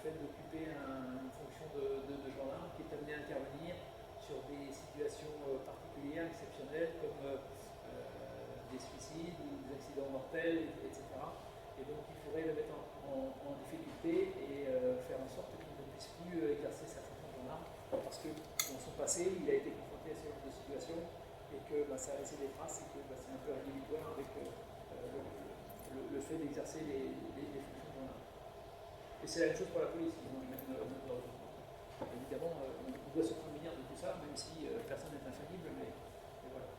B: fait d'occuper une fonction de gendarme qui est amené à intervenir sur des situations particulières, exceptionnelles, comme des suicides ou des accidents mortels, etc. Et donc il faudrait le mettre en difficulté et faire en sorte qu'il ne puisse plus exercer sa fonction de gendarme, parce que dans son passé, il a été confronté à ce genre de situation et que ça a laissé des traces et que c'est un peu rédhibitoire avec le fait d'exercer les fonctions de gendarme. Et c'est la même chose pour la police. Évidemment, on doit se prémunir de tout ça, même si personne n'est infaillible, mais voilà.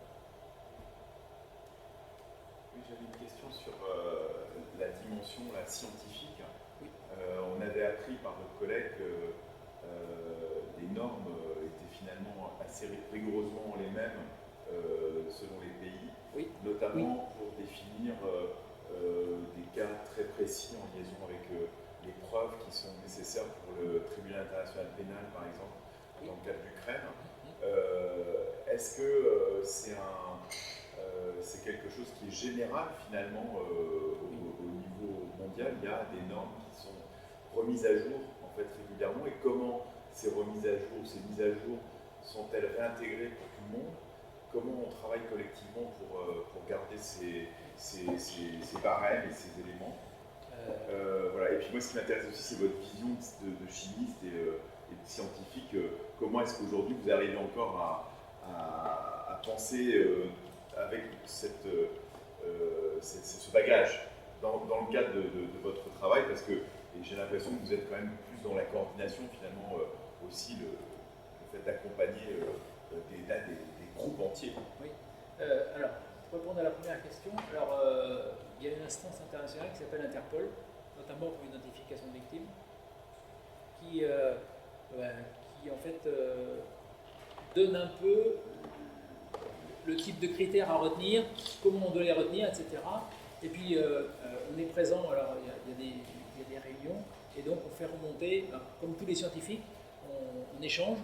A: Oui, j'avais une question sur la dimension scientifique.
B: Oui.
A: On avait appris par votre collègue que les normes étaient finalement assez rigoureusement les mêmes selon les pays,
B: oui.
A: Notamment pour définir des cas très précis en liaison avec les preuves qui sont nécessaires pour le tribunal international pénal, par exemple, dans le cas de l'Ukraine. Est-ce que c'est quelque chose qui est général finalement au niveau mondial? Il y a des normes qui sont remises à jour en fait régulièrement, et comment ces remises à jour, ces mises à jour sont-elles réintégrées pour tout le monde? Comment on travaille collectivement pour garder ces barèmes et ces éléments? Voilà. Et puis moi, ce qui m'intéresse aussi, c'est votre vision de chimiste et de scientifique. Comment est-ce qu'aujourd'hui vous arrivez encore à penser avec ce bagage dans le cadre de votre travail, parce que j'ai l'impression que vous êtes quand même plus dans la coordination finalement, aussi le fait d'accompagner des groupes entiers.
B: Oui. Alors, pour répondre à la première question, il y a une instance internationale qui s'appelle Interpol, notamment pour l'identification de victimes, qui en fait donne un peu le type de critères à retenir, comment on doit les retenir, etc. Et puis on est présent, alors il y a des réunions, et donc on fait remonter, comme tous les scientifiques, on échange.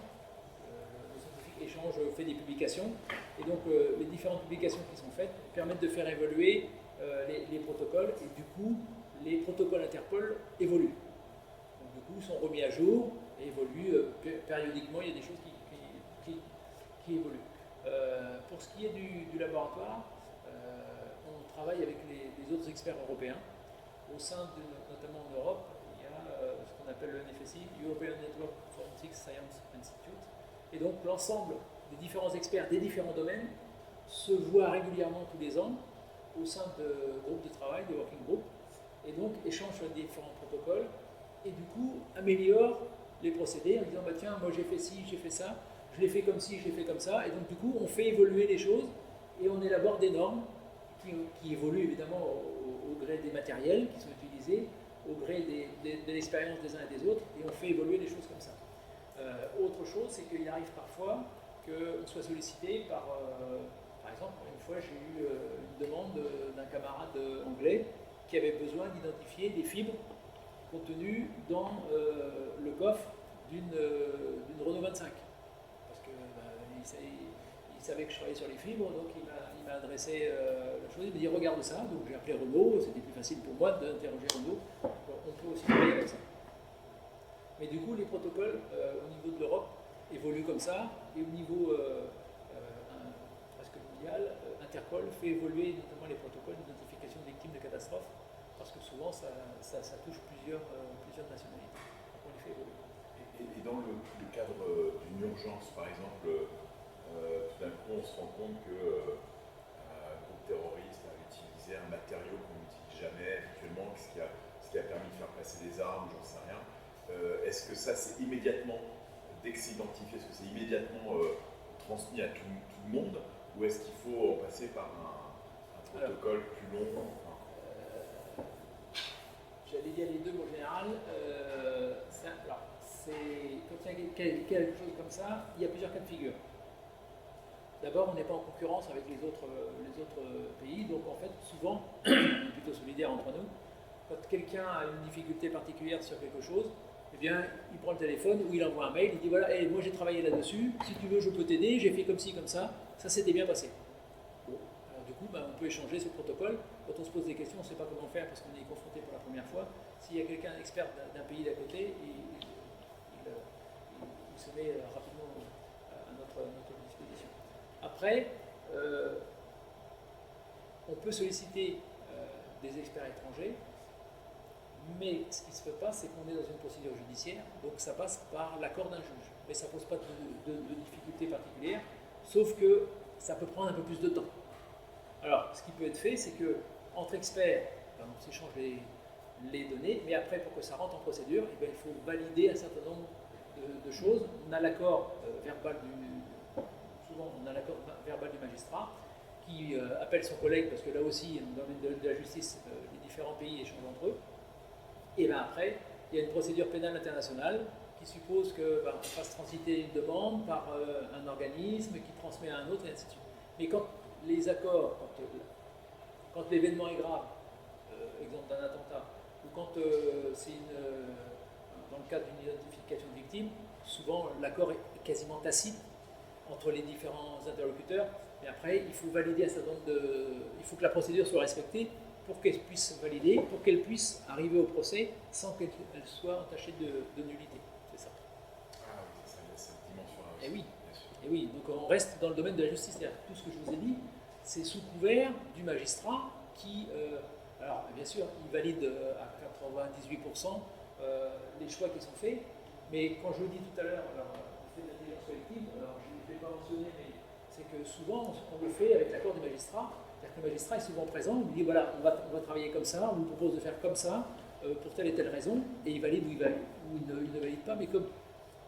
B: Échange fait des publications, et donc les différentes publications qui sont faites permettent de faire évoluer les protocoles, et du coup les protocoles Interpol évoluent. Donc du coup sont remis à jour et évoluent périodiquement. Il y a des choses qui évoluent. Pour ce qui est du laboratoire, on travaille avec les autres experts européens. Au sein notamment en Europe, il y a ce qu'on appelle le NFSI, European Network for Forensic Science Institute. Et donc l'ensemble des différents experts des différents domaines se voient régulièrement tous les ans au sein de groupes de travail, de working group, et donc échangent sur les différents protocoles, et du coup améliorent les procédés en disant tiens, moi j'ai fait ci, j'ai fait ça, je l'ai fait comme ci, je l'ai fait comme ça, et donc du coup on fait évoluer les choses et on élabore des normes qui évoluent évidemment au gré des matériels qui sont utilisés, au gré de l'expérience des uns et des autres, et on fait évoluer les choses comme ça. Autre chose, c'est qu'il arrive parfois qu'on soit sollicité par exemple, une fois j'ai eu une demande d'un camarade anglais qui avait besoin d'identifier des fibres contenues dans le coffre d'une Renault 25. Parce que il savait que je travaillais sur les fibres, donc il m'a adressé la chose, il m'a dit regarde ça, donc j'ai appelé Renault, c'était plus facile pour moi d'interroger Renault, on peut aussi travailler comme ça. Mais du coup, les protocoles au niveau de l'Europe évoluent comme ça, et au niveau presque mondial, Interpol fait évoluer notamment les protocoles d'identification de victimes de catastrophes, parce que souvent ça touche plusieurs nationalités. On les fait évoluer.
D: Et dans le cadre d'une urgence, par exemple, tout d'un coup on se rend compte que un groupe terroriste a utilisé un matériau qu'on n'utilise jamais habituellement, ce qui a permis de faire passer des armes, j'en sais rien. Est-ce que ça c'est immédiatement, dès que c'est identifié, est-ce que c'est immédiatement transmis à tout le monde, ou est-ce qu'il faut en passer par un protocole plus long?
B: J'allais dire les deux mots général. Quand il y a quelque chose comme ça, il y a plusieurs cas de figure. D'abord, on n'est pas en concurrence avec les autres pays, donc en fait, souvent, on est plutôt solidaires entre nous. Quand quelqu'un a une difficulté particulière sur quelque chose, eh bien, il prend le téléphone ou il envoie un mail, il dit voilà, hey, moi j'ai travaillé là-dessus, si tu veux, je peux t'aider, j'ai fait comme ci, comme ça s'était bien passé. Bon, alors du coup, on peut échanger ce protocole. Quand on se pose des questions, on ne sait pas comment faire parce qu'on est confronté pour la première fois. S'il y a quelqu'un expert d'un pays d'à côté, il se met rapidement à notre disposition. Après, on peut solliciter des experts étrangers, mais ce qui ne se fait pas, c'est qu'on est dans une procédure judiciaire, donc ça passe par l'accord d'un juge. Mais ça ne pose pas de difficultés particulières, sauf que ça peut prendre un peu plus de temps. Alors, ce qui peut être fait, c'est que entre experts, on s'échange les données, mais après, pour que ça rentre en procédure, il faut valider un certain nombre de choses. On a l'accord verbal du magistrat qui appelle son collègue, parce que là aussi, dans le domaine de la justice, les différents pays échangent entre eux. Et bien après, il y a une procédure pénale internationale qui suppose qu'on fasse transiter une demande par un organisme qui transmet à un autre, et ainsi de suite. Mais quand les accords, quand l'événement est grave, exemple d'un attentat, ou quand c'est dans le cadre d'une identification de victime, souvent l'accord est quasiment tacite entre les différents interlocuteurs, mais après il faut valider un certain nombre il faut que la procédure soit respectée pour qu'elle puisse valider, pour qu'elle puisse arriver au procès sans qu'elle soit entachée de nullité. C'est ça.
D: Ah oui, c'est ça, il y a cette dimension-là.
B: Et oui. Et oui, donc on reste dans le domaine de la justice. C'est-à-dire tout ce que je vous ai dit, c'est sous couvert du magistrat qui, alors bien sûr, il valide à 98% les choix qui sont faits, mais quand je le dis tout à l'heure, alors on fait de l'intelligence collective, alors je ne l'ai pas mentionné, mais c'est que souvent on le fait avec l'accord du magistrat. C'est-à-dire que le magistrat est souvent présent, il dit voilà, on va travailler comme ça, on vous propose de faire comme ça, pour telle et telle raison, et il valide ou il ne valide pas, mais comme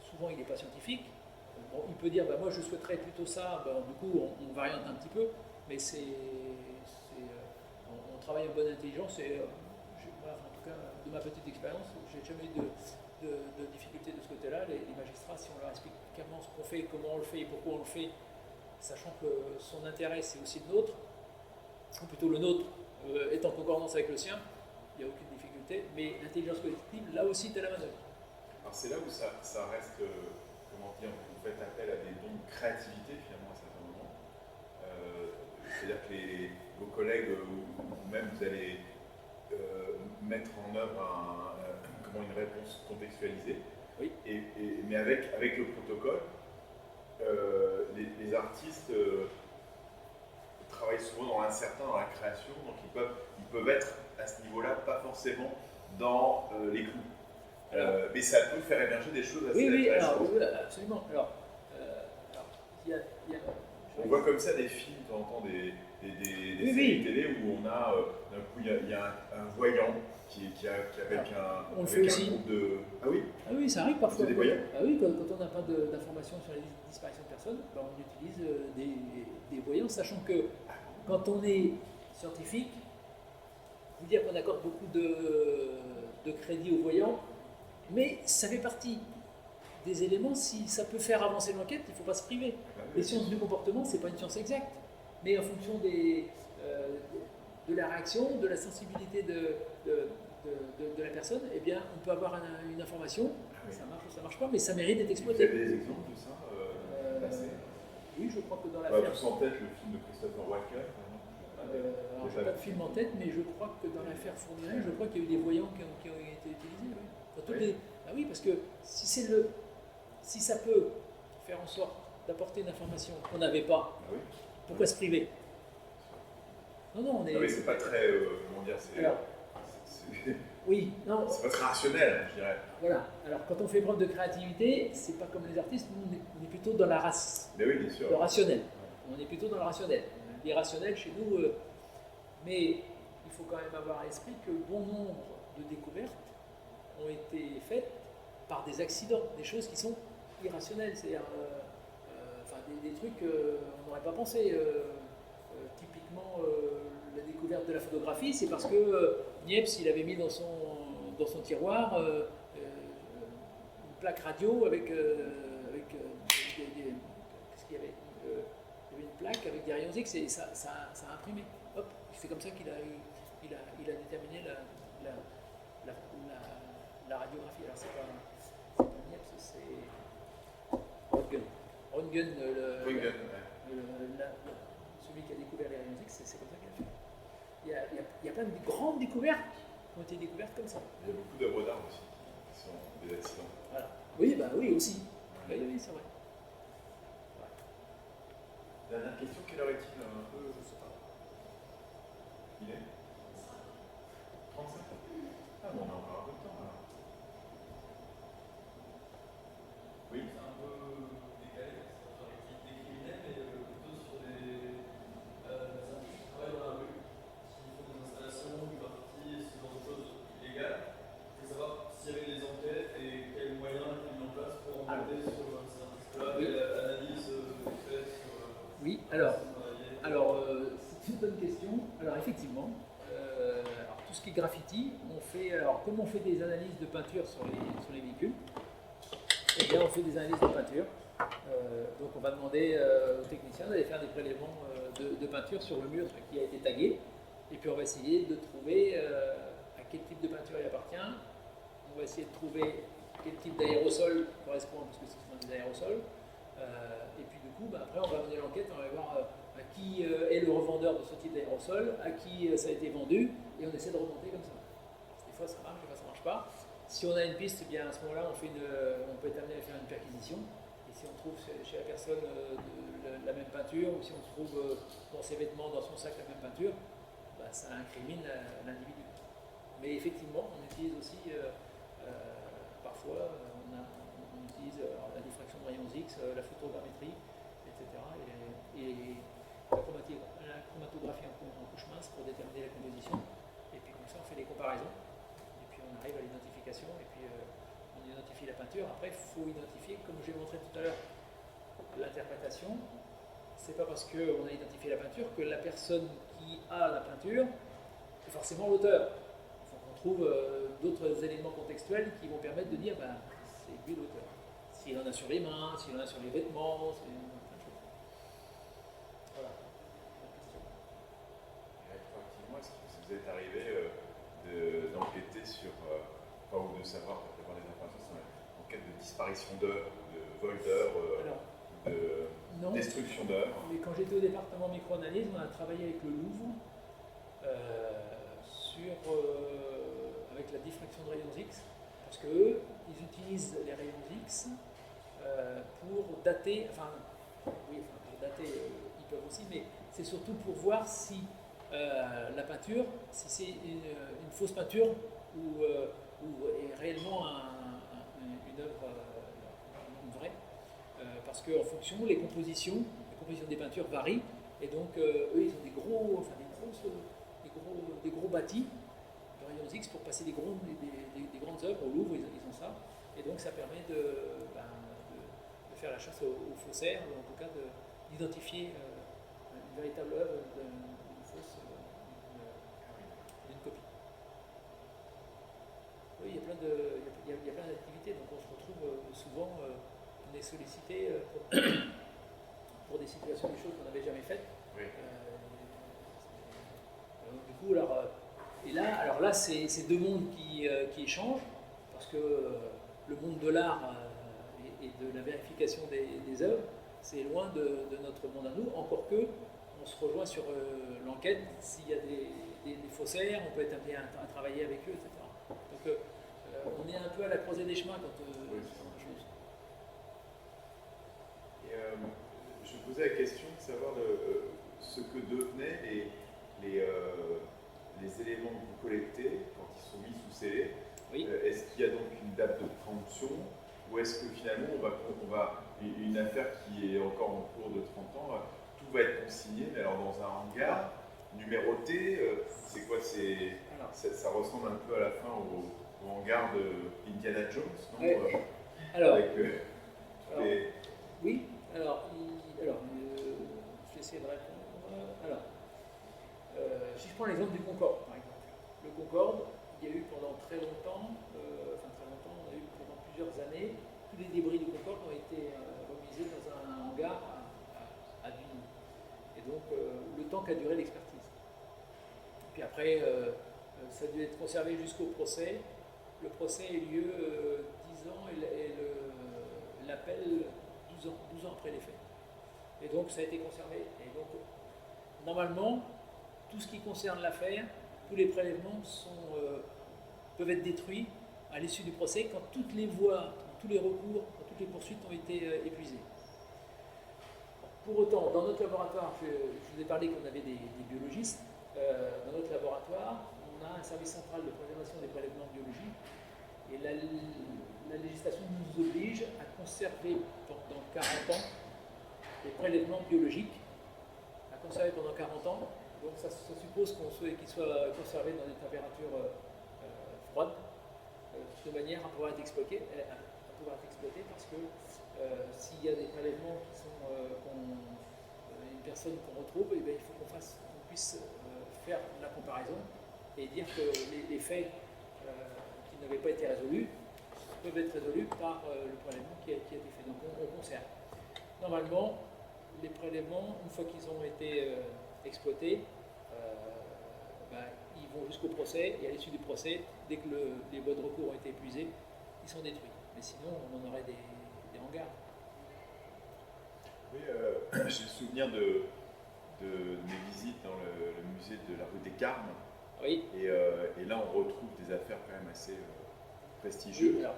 B: souvent il n'est pas scientifique, bon, il peut dire bah, moi je souhaiterais plutôt ça, bah, du coup on variante un petit peu, mais on travaille en bonne intelligence et moi, en tout cas de ma petite expérience, j'ai jamais eu de difficulté de ce côté-là. Les magistrats, si on leur explique clairement ce qu'on fait, comment on le fait et pourquoi on le fait, sachant que son intérêt c'est aussi le nôtre, ou plutôt le nôtre est en concordance avec le sien, il n'y a aucune difficulté, mais l'intelligence collective, là aussi, tu as la manœuvre.
D: Alors c'est là où ça reste, comment dire, vous faites appel à des dons de créativité finalement à certains moments. C'est-à-dire que vos collègues, ou même vous allez mettre en œuvre une réponse contextualisée.
B: Oui.
D: Mais avec le protocole, les artistes travaillent souvent dans l'incertain, dans la création, donc ils peuvent être à ce niveau-là pas forcément dans les clous. Mais ça peut faire émerger des choses assez intéressantes.
B: Oui, absolument. Alors,
D: on voit comme ça des films, de temps en temps, des séries télé où on a, d'un coup, il y a un voyant qui avec un groupe de... Ah oui.
B: Ah oui, ça arrive parfois.
D: Des voyants.
B: Ah oui, quand on n'a pas d'informations sur les disparitions de personnes, on utilise des voyants, sachant que quand on est scientifique, vous dire qu'on accorde beaucoup de crédit aux voyants, mais ça fait partie des éléments, si ça peut faire avancer l'enquête, il ne faut pas se priver. Les sciences du comportement, ce n'est pas une science exacte, mais en fonction de la réaction, de la sensibilité de la personne, eh bien, on peut avoir une information, ça marche ou ça ne marche pas, mais ça mérite d'être exploité.
D: Vous avez des exemples de ça passé?
B: Oui, je crois que dans
D: On a
B: l'affaire.
D: tous en tête le film de Christopher Walken, par exemple.
B: Alors, j'ai pas de film en tête, mais je crois que dans l'affaire Fourniret, je crois qu'il y a eu des voyants qui ont été utilisés. Oui. Enfin, Ah oui, parce que si ça peut faire en sorte d'apporter une information qu'on n'avait pas,
D: Ah oui.
B: pourquoi se priver? Non, on est.
D: Non, mais c'est pas très. Comment dire,
B: Alors, oui, non.
D: c'est pas très rationnel, je dirais.
B: Voilà. Alors, quand on fait preuve de créativité, c'est pas comme les artistes, nous, on est plutôt dans la race.
D: Mais oui, bien sûr.
B: Le rationnel. On est plutôt dans le rationnel. L'irrationnel, chez nous, mais il faut quand même avoir à l'esprit que bon nombre de découvertes ont été faites par des accidents, des choses qui sont irrationnelles, c'est-à-dire des trucs qu'on n'aurait pas pensé. Typiquement, la découverte de la photographie, c'est parce que Niepce, il avait mis dans son tiroir une plaque radio avec qu'est-ce qu'il y avait il y avait une plaque avec des rayons X et ça a imprimé. Hop, c'est comme ça qu'il a déterminé la radiographie. Alors c'est pas Niepce, c'est Röntgen. Röntgen, celui qui a découvert les rayons X, c'est comme ça qu'il a fait. Il y a plein de grandes découvertes qui ont été découvertes comme ça.
D: Il y a beaucoup d'œuvres d'art aussi, qui sont des accidents.
B: Voilà. Oui, aussi. Oui, c'est vrai.
D: Dernière question, quelle heure est-il un peu, je sais pas. Il est 35. Ah bon, on a encore un peu de temps là. Oui.
C: C'est un peu décalé, c'est sur l'activité criminelle, mais plutôt sur des artistes qui travaillent dans la rue, qui font des installations, du graffiti, ce genre de choses illégales. Je veux savoir s'il y avait des enquêtes et quels moyens étaient mis en place pour enquêter sur ces artistes-là, quelle analyse est faite sur.
B: Oui, alors c'est une bonne question. Alors effectivement, tout ce qui est graffiti, comme on fait des analyses de peinture sur les véhicules, eh bien on fait des analyses de peinture. Donc on va demander aux techniciens d'aller faire des prélèvements de peinture sur le mur qui a été tagué, et puis on va essayer de trouver à quel type de peinture il appartient. On va essayer de trouver quel type d'aérosol correspond, parce que ce sont des aérosols. Et puis du coup, après on va mener l'enquête, on va voir à qui est le revendeur de ce type d'aérosol, à qui ça a été vendu, et on essaie de remonter comme ça. Des fois ça marche, des fois ça ne marche pas. Si on a une piste, eh bien à ce moment-là, on peut être amené à faire une perquisition. Et si on trouve chez la personne la même peinture, ou si on trouve dans ses vêtements, dans son sac la même peinture, ça incrimine l'individu. Mais effectivement, on utilise aussi parfois, on utilise la diffraction de rayons X, la photogrammétrie, etc. et la chromatographie en couche mince pour déterminer la composition. Et puis comme ça, on fait des comparaisons. Et puis on arrive à l'identification. Et puis on identifie la peinture. Après, il faut identifier, comme j'ai montré tout à l'heure, l'interprétation. C'est pas parce qu'on a identifié la peinture que la personne qui a la peinture est forcément l'auteur. Il faut qu'on trouve d'autres éléments contextuels qui vont permettre de dire c'est lui l'auteur. S'il en a sur les mains, s'il en a sur les vêtements, c'est plein de choses. Voilà.
D: Rétroactivement, est-ce que vous êtes arrivé d'enquêter sur, ou de savoir, d'avoir des informations sur l'enquête de disparition d'œuvres, de vol d'œuvres, de destruction d'œuvres?
B: Mais quand j'étais au département microanalyse, on a travaillé avec le Louvre avec la diffraction de rayons X, parce qu'eux, ils utilisent les rayons X pour dater, pour dater, ils peuvent aussi, mais c'est surtout pour voir si la peinture, si c'est une fausse peinture ou est réellement une œuvre vraie. Parce qu'en fonction, les compositions des peintures varient, et donc eux, ils ont des gros bâtis de rayons X pour passer des grandes œuvres. Au Louvre, ils ont ça, et donc ça permet de faire la chasse aux faussaires, ou en tout cas d'identifier une véritable œuvre d'une copie. Oui, il y a plein d'activités, donc on se retrouve souvent, on est sollicité pour des situations, des choses qu'on n'avait jamais faites.
D: Oui.
B: Du coup, alors là, c'est deux mondes qui échangent, parce que le monde de l'art et de la vérification des œuvres C'est loin de notre monde à nous, encore que on se rejoint sur l'enquête. S'il y a des faussaires, on peut être amené à travailler avec eux, etc. Donc on est un peu à la croisée des chemins quand
D: Oui,
B: ce genre de choses.
D: Et, je me posais la question de savoir ce que devenaient les éléments que vous collectez quand ils sont mis sous scellé.
B: Oui.
D: Est-ce qu'il y a donc une date de péremption ou est-ce que finalement on va une affaire qui est encore en cours de 30 ans, tout va être consigné, mais alors dans un hangar numéroté, c'est quoi ça ressemble un peu à la fin au hangar de Indiana Jones, non
B: Ouais. Alors,
D: avec,
B: oui, je vais essayer de répondre. Alors, si je prends l'exemple du Concorde, par exemple. Le Concorde, il y a eu pendant très longtemps, on a eu pendant plusieurs années, tous les débris du Concorde ont été remisés dans un hangar à Dijon. Et donc, le temps qu'a duré l'expertise. Puis après, ça a dû être conservé jusqu'au procès. Le procès a eu lieu 10 ans et l'appel 12 ans après les faits. Et donc, ça a été conservé. Et donc, normalement, tout ce qui concerne l'affaire, tous les prélèvements peuvent être détruits à l'issue du procès quand toutes les voies, tous les recours, quand toutes les poursuites ont été épuisées. Pour autant, dans notre laboratoire, je vous ai parlé qu'on avait des biologistes. Dans notre laboratoire, on a un service central de préservation des prélèvements biologiques. Et la législation nous oblige à conserver pendant 40 ans les prélèvements biologiques, à conserver pendant 40 ans. Donc ça suppose qu'ils soient conservés dans des températures froides, de manière à pouvoir être exploités, parce que s'il y a des prélèvements qui sont une personne qu'on retrouve, eh bien, il faut qu'on puisse faire la comparaison et dire que les faits qui n'avaient pas été résolus peuvent être résolus par le prélèvement qui a été fait. Donc on conserve. Normalement, les prélèvements, une fois qu'ils ont été exploités, ils vont jusqu'au procès, et à l'issue du procès, dès que les voies de recours ont été épuisées, ils sont détruits. Mais sinon, on en aurait des hangars.
A: Oui, j'ai le souvenir de mes visites dans le musée de la rue des Carmes.
B: Oui.
A: Et là, on retrouve des affaires quand même assez prestigieuses.
B: Oui, alors,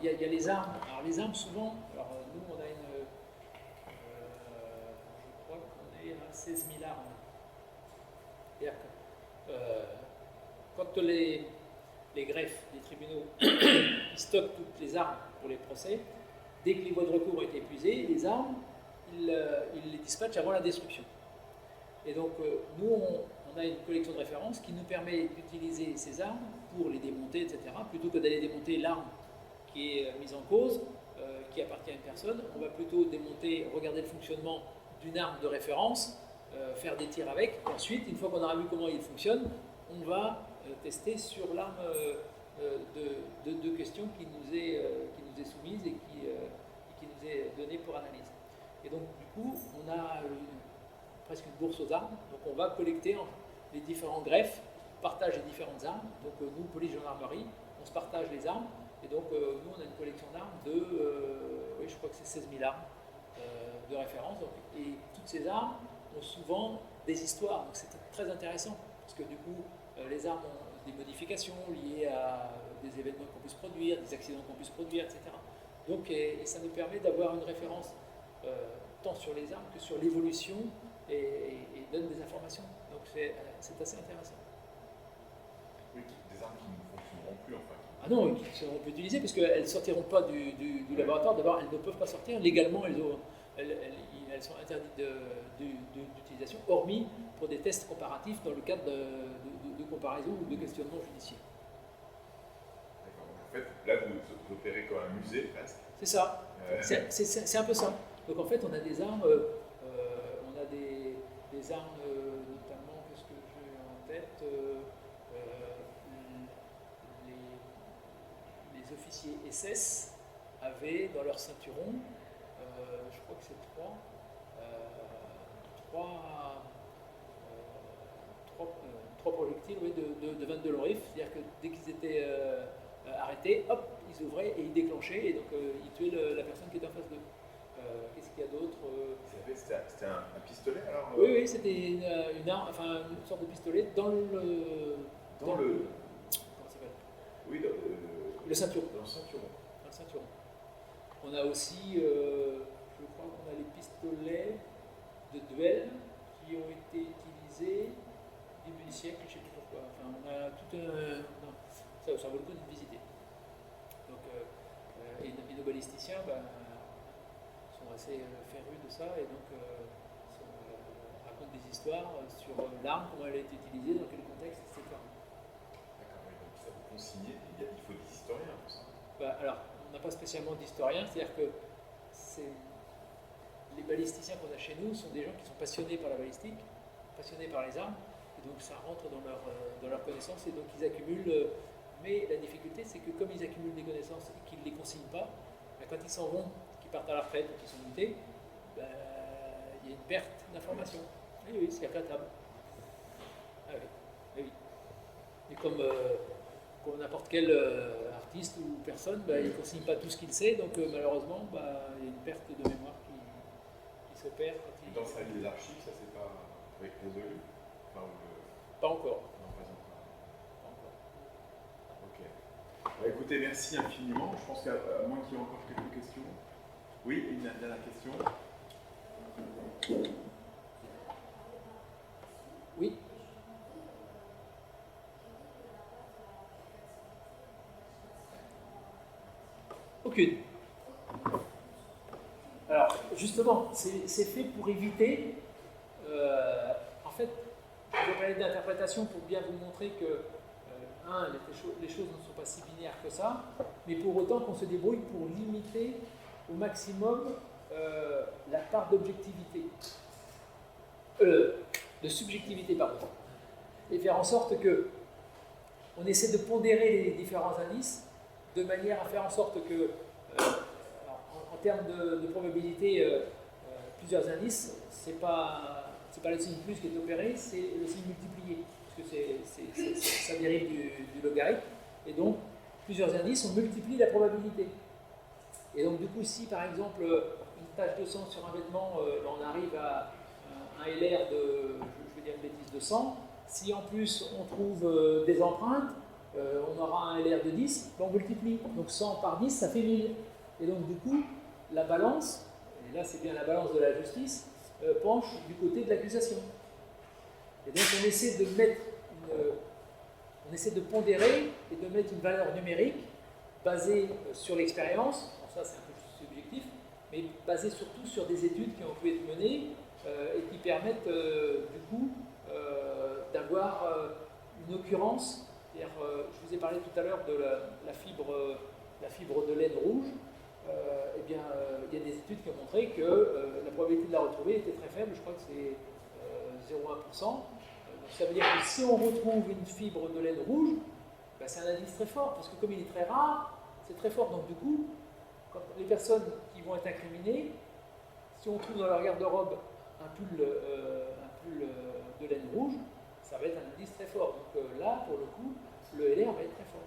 B: il y a les armes. Alors, les armes, souvent, nous, on a je crois qu'on est à 16 000 armes. C'est-à-dire que quand les greffes, les tribunaux, ils stockent toutes les armes pour les procès, dès que les voies de recours ont été épuisées, les armes, ils les dispatchent avant la destruction. Et donc, nous, on a une collection de références qui nous permet d'utiliser ces armes pour les démonter, etc. Plutôt que d'aller démonter l'arme qui est mise en cause, qui appartient à une personne, on va plutôt démonter, regarder le fonctionnement d'une arme de référence, faire des tirs avec. Ensuite, une fois qu'on aura vu comment il fonctionne, on va tester sur l'arme de question qui nous est soumise et qui nous est donnée pour analyse. Et donc, du coup, on a presque une bourse aux armes. Donc, on va collecter les différents greffes, partage les différentes armes. Donc, nous, police gendarmerie, on se partage les armes. Et donc, nous, on a une collection d'armes oui, je crois que c'est 16 000 armes de référence. Donc, et toutes ces armes ont souvent des histoires. Donc, c'est très intéressant. Parce que, du coup, les armes ont des modifications liées à des événements qu'on puisse produire, des accidents qu'on puisse produire, etc. Donc, et ça nous permet d'avoir une référence tant sur les armes que sur l'évolution et donne des informations. Donc, c'est assez intéressant.
D: Oui, des armes qui ne fonctionneront plus, enfin.
B: Ah non, qui seront plus utilisées, parce qu'elles ne sortiront pas du laboratoire. D'abord, elles ne peuvent pas sortir. Légalement, elles sont interdites d'utilisation, hormis pour des tests comparatifs dans le cadre de comparaison ou de questionnement judiciaire.
D: D'accord. En fait, là, vous opérez comme un musée, presque.
B: C'est ça. C'est un peu ça. Donc, en fait, on a des armes, des armes, notamment, qu'est-ce que j'ai en tête les officiers SS avaient dans leur ceinturon, je crois que c'est trois projectiles de 22 long rifles, c'est-à-dire que dès qu'ils étaient arrêtés, hop, ils ouvraient et ils déclenchaient, et donc ils tuaient la personne qui était en face d'eux. Qu'est-ce qu'il y a d'autre
D: C'était un pistolet alors
B: Oui, c'était une arme, enfin une sorte de pistolet dans le.
D: Dans le.
B: Comment ça s'appelle?
D: Oui,
B: Le ceinturon.
D: dans le ceinturon.
B: Dans le ceinturon. On a aussi, je crois qu'on a les pistolets de duel qui ont été utilisés au début du siècle, je ne sais plus pourquoi. Enfin, on a tout un. Non, ça vaut le coup de visiter. Donc, et nos balisticiens sont assez férus de ça et donc racontent des histoires sur l'arme, comment elle a été utilisée, dans quel contexte, etc.
D: D'accord, oui, donc ça vous consignez, il faut des historiens pour ça.
B: Alors, on n'a pas spécialement d'historiens, c'est-à-dire que les balisticiens qu'on a chez nous sont des gens qui sont passionnés par la balistique, passionnés par les armes, et donc ça rentre dans leur connaissance, et donc ils accumulent. Mais la difficulté, c'est que comme ils accumulent des connaissances et qu'ils ne les consignent pas, quand ils s'en vont, qu'ils partent à la retraite ou qu'ils sont mutés, il y a une perte d'information. Oui, c'est regrettable. Ah oui. Et comme n'importe quel artiste ou personne, il ne consigne pas tout ce qu'il sait, donc malheureusement, il y a une perte de mémoire qui s'opère.
D: Dans sa liste d'archives, ça c'est pas résolu
B: Pas encore.
D: Non, pas encore. Ok. Écoutez, merci infiniment. Je pense qu'à moins qu'il y ait encore quelques questions. Oui, une dernière question.
B: Oui. Aucune. Alors, justement, c'est fait pour éviter. En fait, je vais parler d'interprétation pour bien vous montrer que, les choses ne sont pas si binaires que ça, mais pour autant qu'on se débrouille pour limiter au maximum la part d'objectivité. De subjectivité, pardon. Et faire en sorte que on essaie de pondérer les différents indices de manière à faire en sorte que, en termes de probabilité, plusieurs indices, c'est pas le signe plus qui est opéré, c'est le signe multiplié, parce que ça dérive du logarithme, et donc plusieurs indices, on multiplie la probabilité. Et donc du coup, si par exemple une tache de sang sur un vêtement, on arrive à un LR de, je vais dire une bêtise, de 100, si en plus on trouve des empreintes, on aura un LR de 10, on multiplie. Donc 100 par 10, ça fait 1000. Et donc du coup, la balance, et là c'est bien la balance de la justice, penche du côté de l'accusation. Et donc on essaie de pondérer et de mettre une valeur numérique basée sur l'expérience, bon, ça c'est un peu subjectif, mais basée surtout sur des études qui ont pu être menées et qui permettent du coup d'avoir une occurrence. Je vous ai parlé tout à l'heure de la fibre de laine rouge. Eh bien, il y a des études qui ont montré que la probabilité de la retrouver était très faible, je crois que c'est 0,1%. Donc ça veut dire que si on retrouve une fibre de laine rouge, c'est un indice très fort, parce que comme il est très rare, c'est très fort. Donc du coup, quand les personnes qui vont être incriminées, si on trouve dans leur garde-robe un pull de laine rouge, ça va être un indice très fort. Donc là, pour le coup, le LR va être très fort.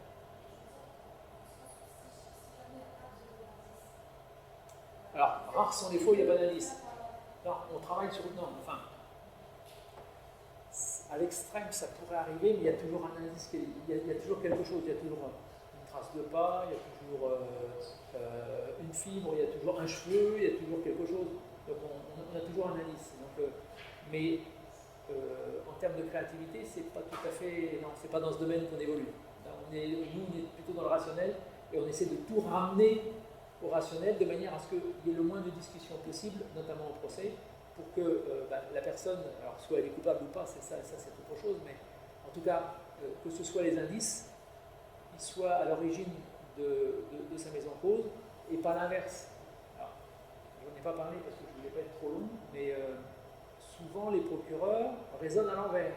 B: Alors, rares sont les fois où il n'y a pas d'indice. Non, on travaille sur... Non, enfin... À l'extrême, ça pourrait arriver, mais il y a toujours un indice, il y a toujours quelque chose, il y a toujours une trace de pas, il y a toujours une fibre, il y a toujours un cheveu, il y a toujours quelque chose. Donc on a toujours un indice. Donc, mais en termes de créativité, c'est pas tout à fait... Non, c'est pas dans ce domaine qu'on évolue. Là, nous, on est plutôt dans le rationnel, et on essaie de tout ramener au rationnel, de manière à ce qu'il y ait le moins de discussions possible, notamment au procès, pour que la personne, alors soit elle est coupable ou pas, ça c'est autre chose, mais en tout cas, que ce soit les indices qui soient à l'origine de sa mise en cause, et pas l'inverse. Alors, je n'en ai pas parlé parce que je ne voulais pas être trop long, mais souvent les procureurs raisonnent à l'envers.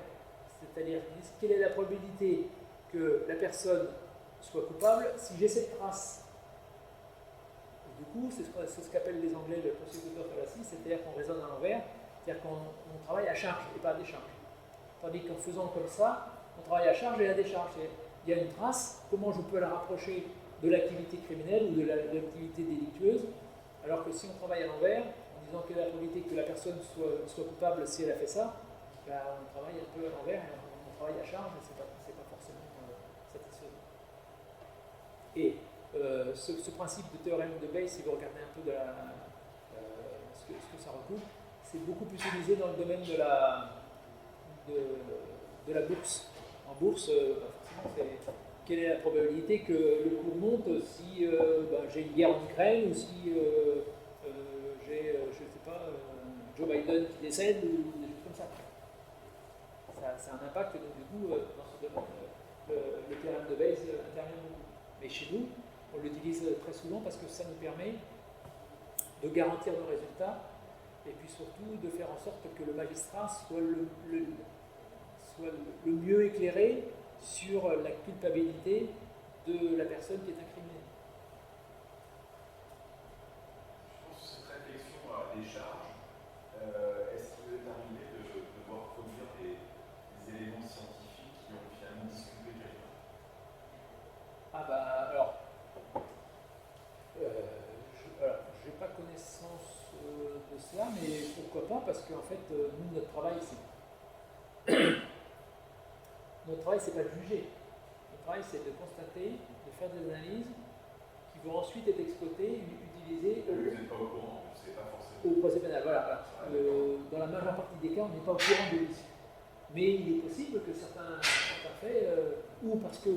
B: C'est-à-dire qu'ils disent quelle est la probabilité que la personne soit coupable si j'ai cette trace. Du coup, c'est ce qu'appellent les Anglais le prosecutor fallacy, c'est-à-dire qu'on raisonne à l'envers, c'est-à-dire qu'on travaille à charge et pas à décharge. Tandis qu'en faisant comme ça, on travaille à charge et à décharge. Il y a une trace, comment je peux la rapprocher de l'activité criminelle ou de l'activité délictueuse, Alors que si on travaille à l'envers, en disant quelle est la probabilité que la personne soit coupable si elle a fait ça, on travaille un peu à l'envers, on travaille à charge et c'est pas forcément satisfaisant. Et ce principe de théorème de Bayes, si vous regardez un peu ce que ça recoupe, c'est beaucoup plus utilisé dans le domaine de la bourse. En bourse, forcément, quelle est la probabilité que le cours monte si j'ai une guerre en Ukraine ou si j'ai, je sais pas, Joe Biden qui décède ou des choses comme ça. Ça a un impact, donc du coup, dans ce domaine, le théorème de Bayes intervient beaucoup. Mais chez nous, on l'utilise très souvent parce que ça nous permet de garantir nos résultats et puis surtout de faire en sorte que le magistrat soit le mieux éclairé sur la culpabilité de la personne qui est incriminée.
D: Je pense que cette réflexion à des charges, est-ce qu'il vous est arrivé de devoir produire des éléments scientifiques qui ont finalement disculpé quelqu'un?
B: Alors, je n'ai pas connaissance de cela, mais pourquoi pas, parce qu'en fait, nous, notre travail, c'est pas de juger. Notre travail, c'est de constater, de faire des analyses qui vont ensuite être exploitées, utilisées
D: Vous n'êtes pas au courant, vous ne savez pas forcément.
B: au procès pénal. Voilà. Dans la majeure partie des cas, on n'est pas au courant de l'issue. Mais il est possible que certains faits, ou parce que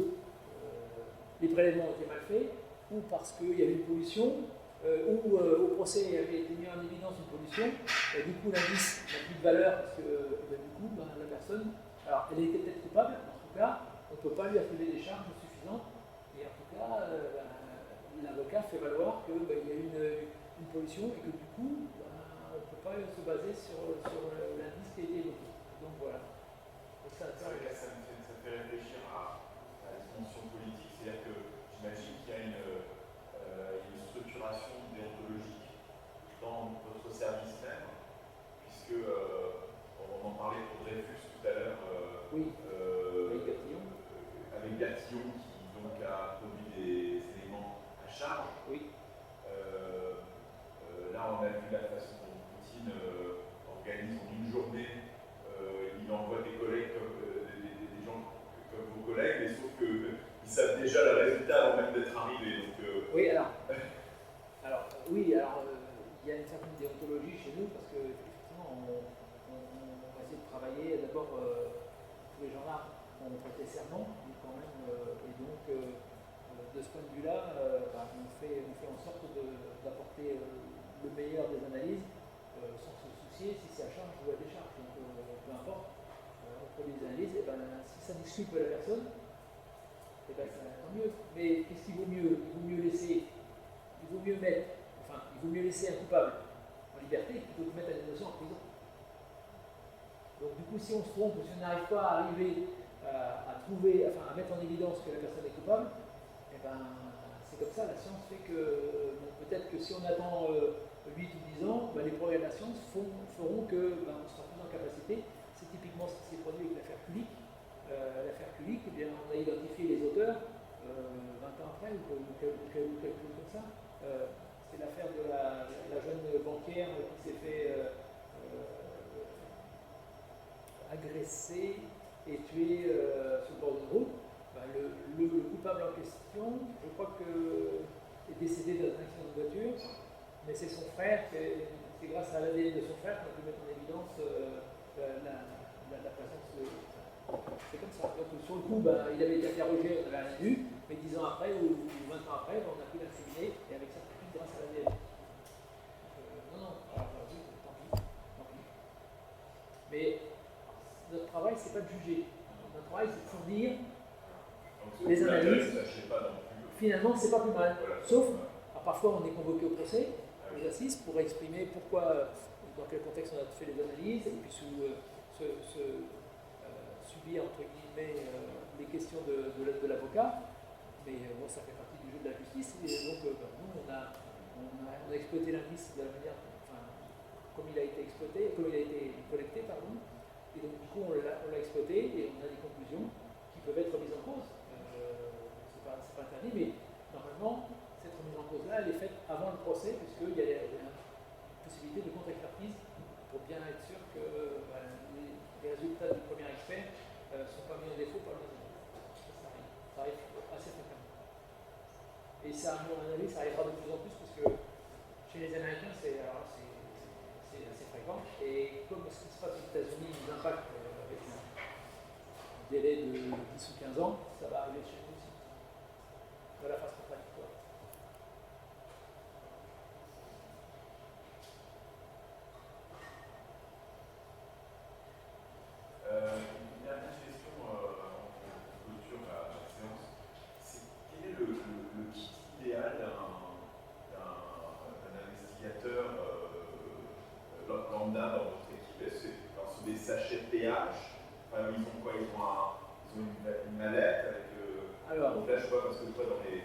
B: les prélèvements ont été mal faits, ou parce qu'il y avait une pollution, ou au procès il avait été mis en évidence une pollution, du coup l'indice n'a plus de valeur parce que du coup la personne, alors elle était peut-être coupable, en tout cas on ne peut pas lui attribuer des charges suffisantes, et en tout cas l'avocat fait valoir qu'il y a eu une pollution et que du coup on ne peut pas se baser sur l'indice qui a été évoqué. Donc voilà. Donc,
D: ça me fait réfléchir à la dimension politique, c'est-à-dire que j'imagine qu'il y a une structuration déontologique dans votre service même, puisque on en parlait pour Dreyfus tout à l'heure,
B: oui.
D: Avec Gatillon qui donc a produit des éléments à charge.
B: Oui.
D: Là on a vu la façon dont Poutine organise en une journée, il envoie des collègues des gens comme vos collègues, mais sauf qu'ils savent déjà le résultat avant même d'être arrivés. Donc,
B: oui, il y a une certaine déontologie chez nous parce qu'effectivement, on va essayer de travailler. D'abord, tous les gens-là ont prêté serment, quand même, et donc, de ce point de vue-là, on fait en sorte d'apporter le meilleur des analyses sans se soucier si c'est à charge ou à décharge. Donc, peu importe, on produit des analyses, et si ça discute la personne, ça tant mieux. Mais qu'est-ce qu'il vaut mieux? Il vaut mieux laisser un coupable en liberté plutôt que de mettre un innocent en prison. Donc du coup, si on se trompe ou si on n'arrive pas à arriver à mettre en évidence que la personne est coupable, c'est comme ça, la science fait que peut-être que si on attend 8 ou 10 ans, les progrès de la science feront que on sera plus en capacité. C'est typiquement ce qui s'est produit avec l'affaire Kulik. L'affaire Kulik, on a identifié les auteurs 20 ans après ou quelque chose comme ça. C'est l'affaire de la jeune banquière qui s'est fait agresser et tuer sur le bord d'une route. Le coupable en question, je crois que est décédé d'un accident de voiture, mais c'est son frère, c'est grâce à l'ADN de son frère qu'on a pu mettre en évidence la présence de. C'est comme ça. Donc sur le coup, il avait été interrogé, on n'avait rien vu, mais 10 ans après ou 20 ans après, on a pu l'incriminer et avec certitude grâce à l'ADN. Tant pis. Mais notre travail, c'est pas de juger. Notre travail, c'est de fournir les analyses. Finalement, c'est pas plus mal. Sauf, parfois, on est convoqué au procès, aux assises, pour exprimer pourquoi, dans quel contexte on a fait les analyses, et puis subir, entre guillemets, les questions de l'avocat. Mais ça fait partie du jeu de la justice. Et donc, nous, on a exploité l'indice de la manière, comme il a été collecté, pardon. Et donc, du coup, on l'a exploité et on a des conclusions qui peuvent être mises en cause. C'est pas interdit, mais normalement, cette remise en cause-là, elle est faite avant le procès, puisqu'il y a une possibilité de contre-expertise pour bien être sûr que les résultats du premier expert ne sont pas mis en défaut par le deuxième. Ça arrive assez fréquemment. Et ça, à mon avis, ça arrivera de plus en plus, parce que chez les Américains, c'est assez fréquent. Et comme ce qui se passe aux États-Unis nous impacte avec un délai de 10 ou 15 ans, ça va arriver chez nous aussi. De la phase contradictoire.
D: Une dernière question en clôture la séance. Quel est le kit idéal d'un investigateur lambda dans votre équipe? Est-ce que c'est des sachets de pH? Enfin, ils ont quoi? Ils ont une mallette avec.
B: Alors,
D: donc là, je vois parce que toi, dans les.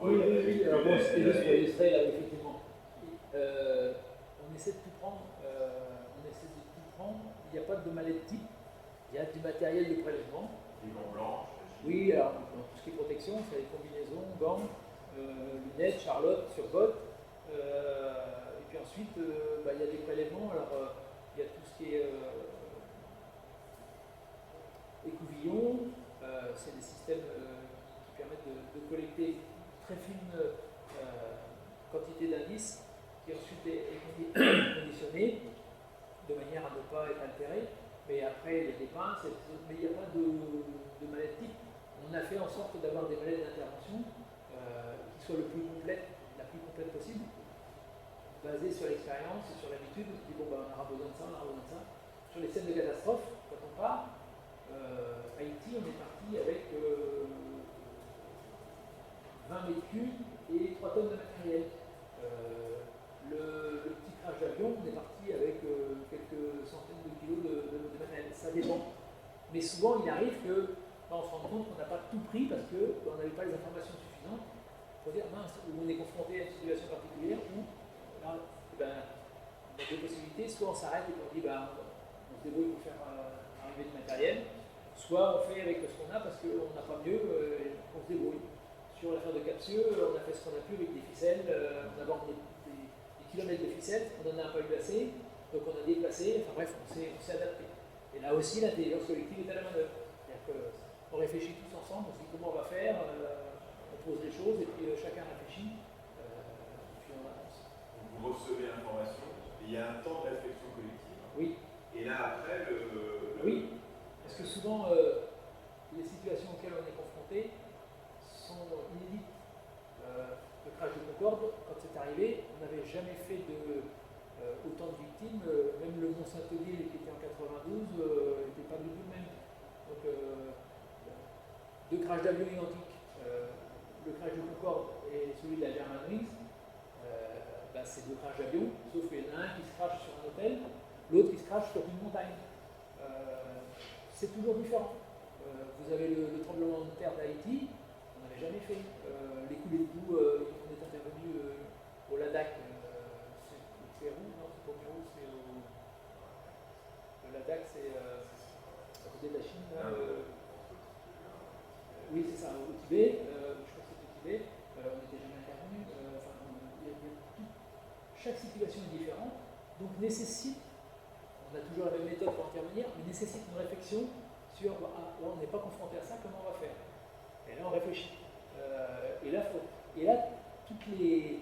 B: Oui, alors bon, c'était juste pour illustrer, là, effectivement. On essaie de tout prendre. Il n'y a pas de mallette type. Il y a du matériel de prélèvement.
D: Des gants blancs.
B: Oui, alors dans tout ce qui est protection, c'est les combinaisons, gants, lunettes, charlotte, sur bottes. Et puis ensuite, il y a des prélèvements. Alors, il y a tout ce qui est écouvillon. C'est des systèmes qui permettent de collecter très fine quantité d'indices qui ensuite est conditionné de manière à ne pas être altéré. Mais après, il y a des pinces, mais il n'y a pas de mallette type. On a fait en sorte d'avoir des mallettes d'intervention qui soient la plus complète possible, basées sur l'expérience et sur l'habitude. On se dit, bon, on aura besoin de ça, on aura besoin de ça. Sur les scènes de catastrophe, quand on part, Haïti, on est parti avec 20 mètres cubes et 3 tonnes de matériel. Le petit crash d'avion, on est parti avec quelques centaines de kilos de matériel. Ça dépend. Mais souvent, il arrive que on se rende compte qu'on n'a pas tout pris parce qu'on n'avait pas les informations suffisantes pour dire mince, où on est confronté à une situation particulière où là, on a deux possibilités. Soit on s'arrête et on dit on se débrouille pour faire arriver du matériel, soit on fait avec ce qu'on a parce qu'on n'a pas mieux, on se débrouille. Sur l'affaire de Capsieux, on a fait ce qu'on a pu avec des ficelles, on a vendu des kilomètres de ficelles, on en a un peu glacé, donc on a déplacé, enfin bref, on s'est adapté. Et là aussi, l'intelligence collective est à la manœuvre. C'est-à-dire qu'on réfléchit tous ensemble, on se dit comment on va faire, on pose les choses, et puis chacun réfléchit, et puis on avance.
D: Vous recevez l'information, il y a un temps de réflexion collective.
B: Oui.
D: Et là, après,
B: Oui, parce que souvent, les situations auxquelles on est confronté sont inédites. Le crash de Concorde, quand c'est arrivé, on n'avait jamais fait autant de victimes. Même le Mont Saint-Odile qui était en 92 n'était pas du tout le même. Donc, deux crashs d'avions identiques. Le crash de Concorde et celui de la Germanwings, c'est deux crashs d'avions, sauf qu'il y en a un qui se crache sur un hôtel, l'autre qui se crache sur une montagne. C'est toujours différent. Vous avez le tremblement de terre d'Haïti, on n'avait jamais fait. Les coulées de boue, on est intervenu au Ladakh, c'est au Pérou, non, c'est pas au Pérou, c'est au. Le Ladakh, c'est à côté de la Chine. Oui, c'est ça, au Tibet, je crois que c'est au Tibet, on n'était jamais intervenu. Chaque situation est différente, donc nécessite. On a toujours la même méthode pour intervenir, mais nécessite une réflexion sur là, on n'est pas confronté à ça, comment on va faire? Et là, on réfléchit. Et là, toutes les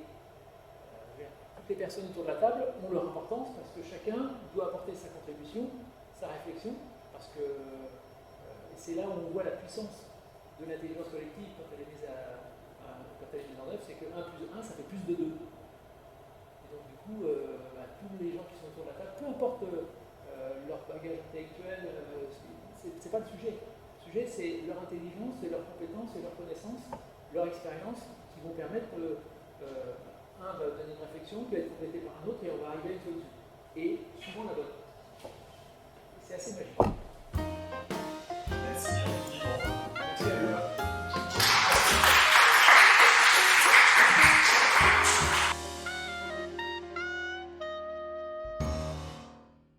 B: personnes autour de la table ont leur importance parce que chacun doit apporter sa contribution, sa réflexion, parce que c'est là où on voit la puissance de l'intelligence collective quand elle est mise en œuvre, c'est que 1 plus 1, ça fait plus de 2. Et donc, du coup, tous les gens qui sont autour de la table, peu importe leur bagage intellectuel, c'est pas le sujet. Le sujet, c'est leur intelligence, c'est leur compétence, c'est leur connaissance, leur expérience qui vont permettre, un va donner une réflexion qui va être complétée par un autre et on va arriver à une solution. Et souvent la bonne. C'est assez magique.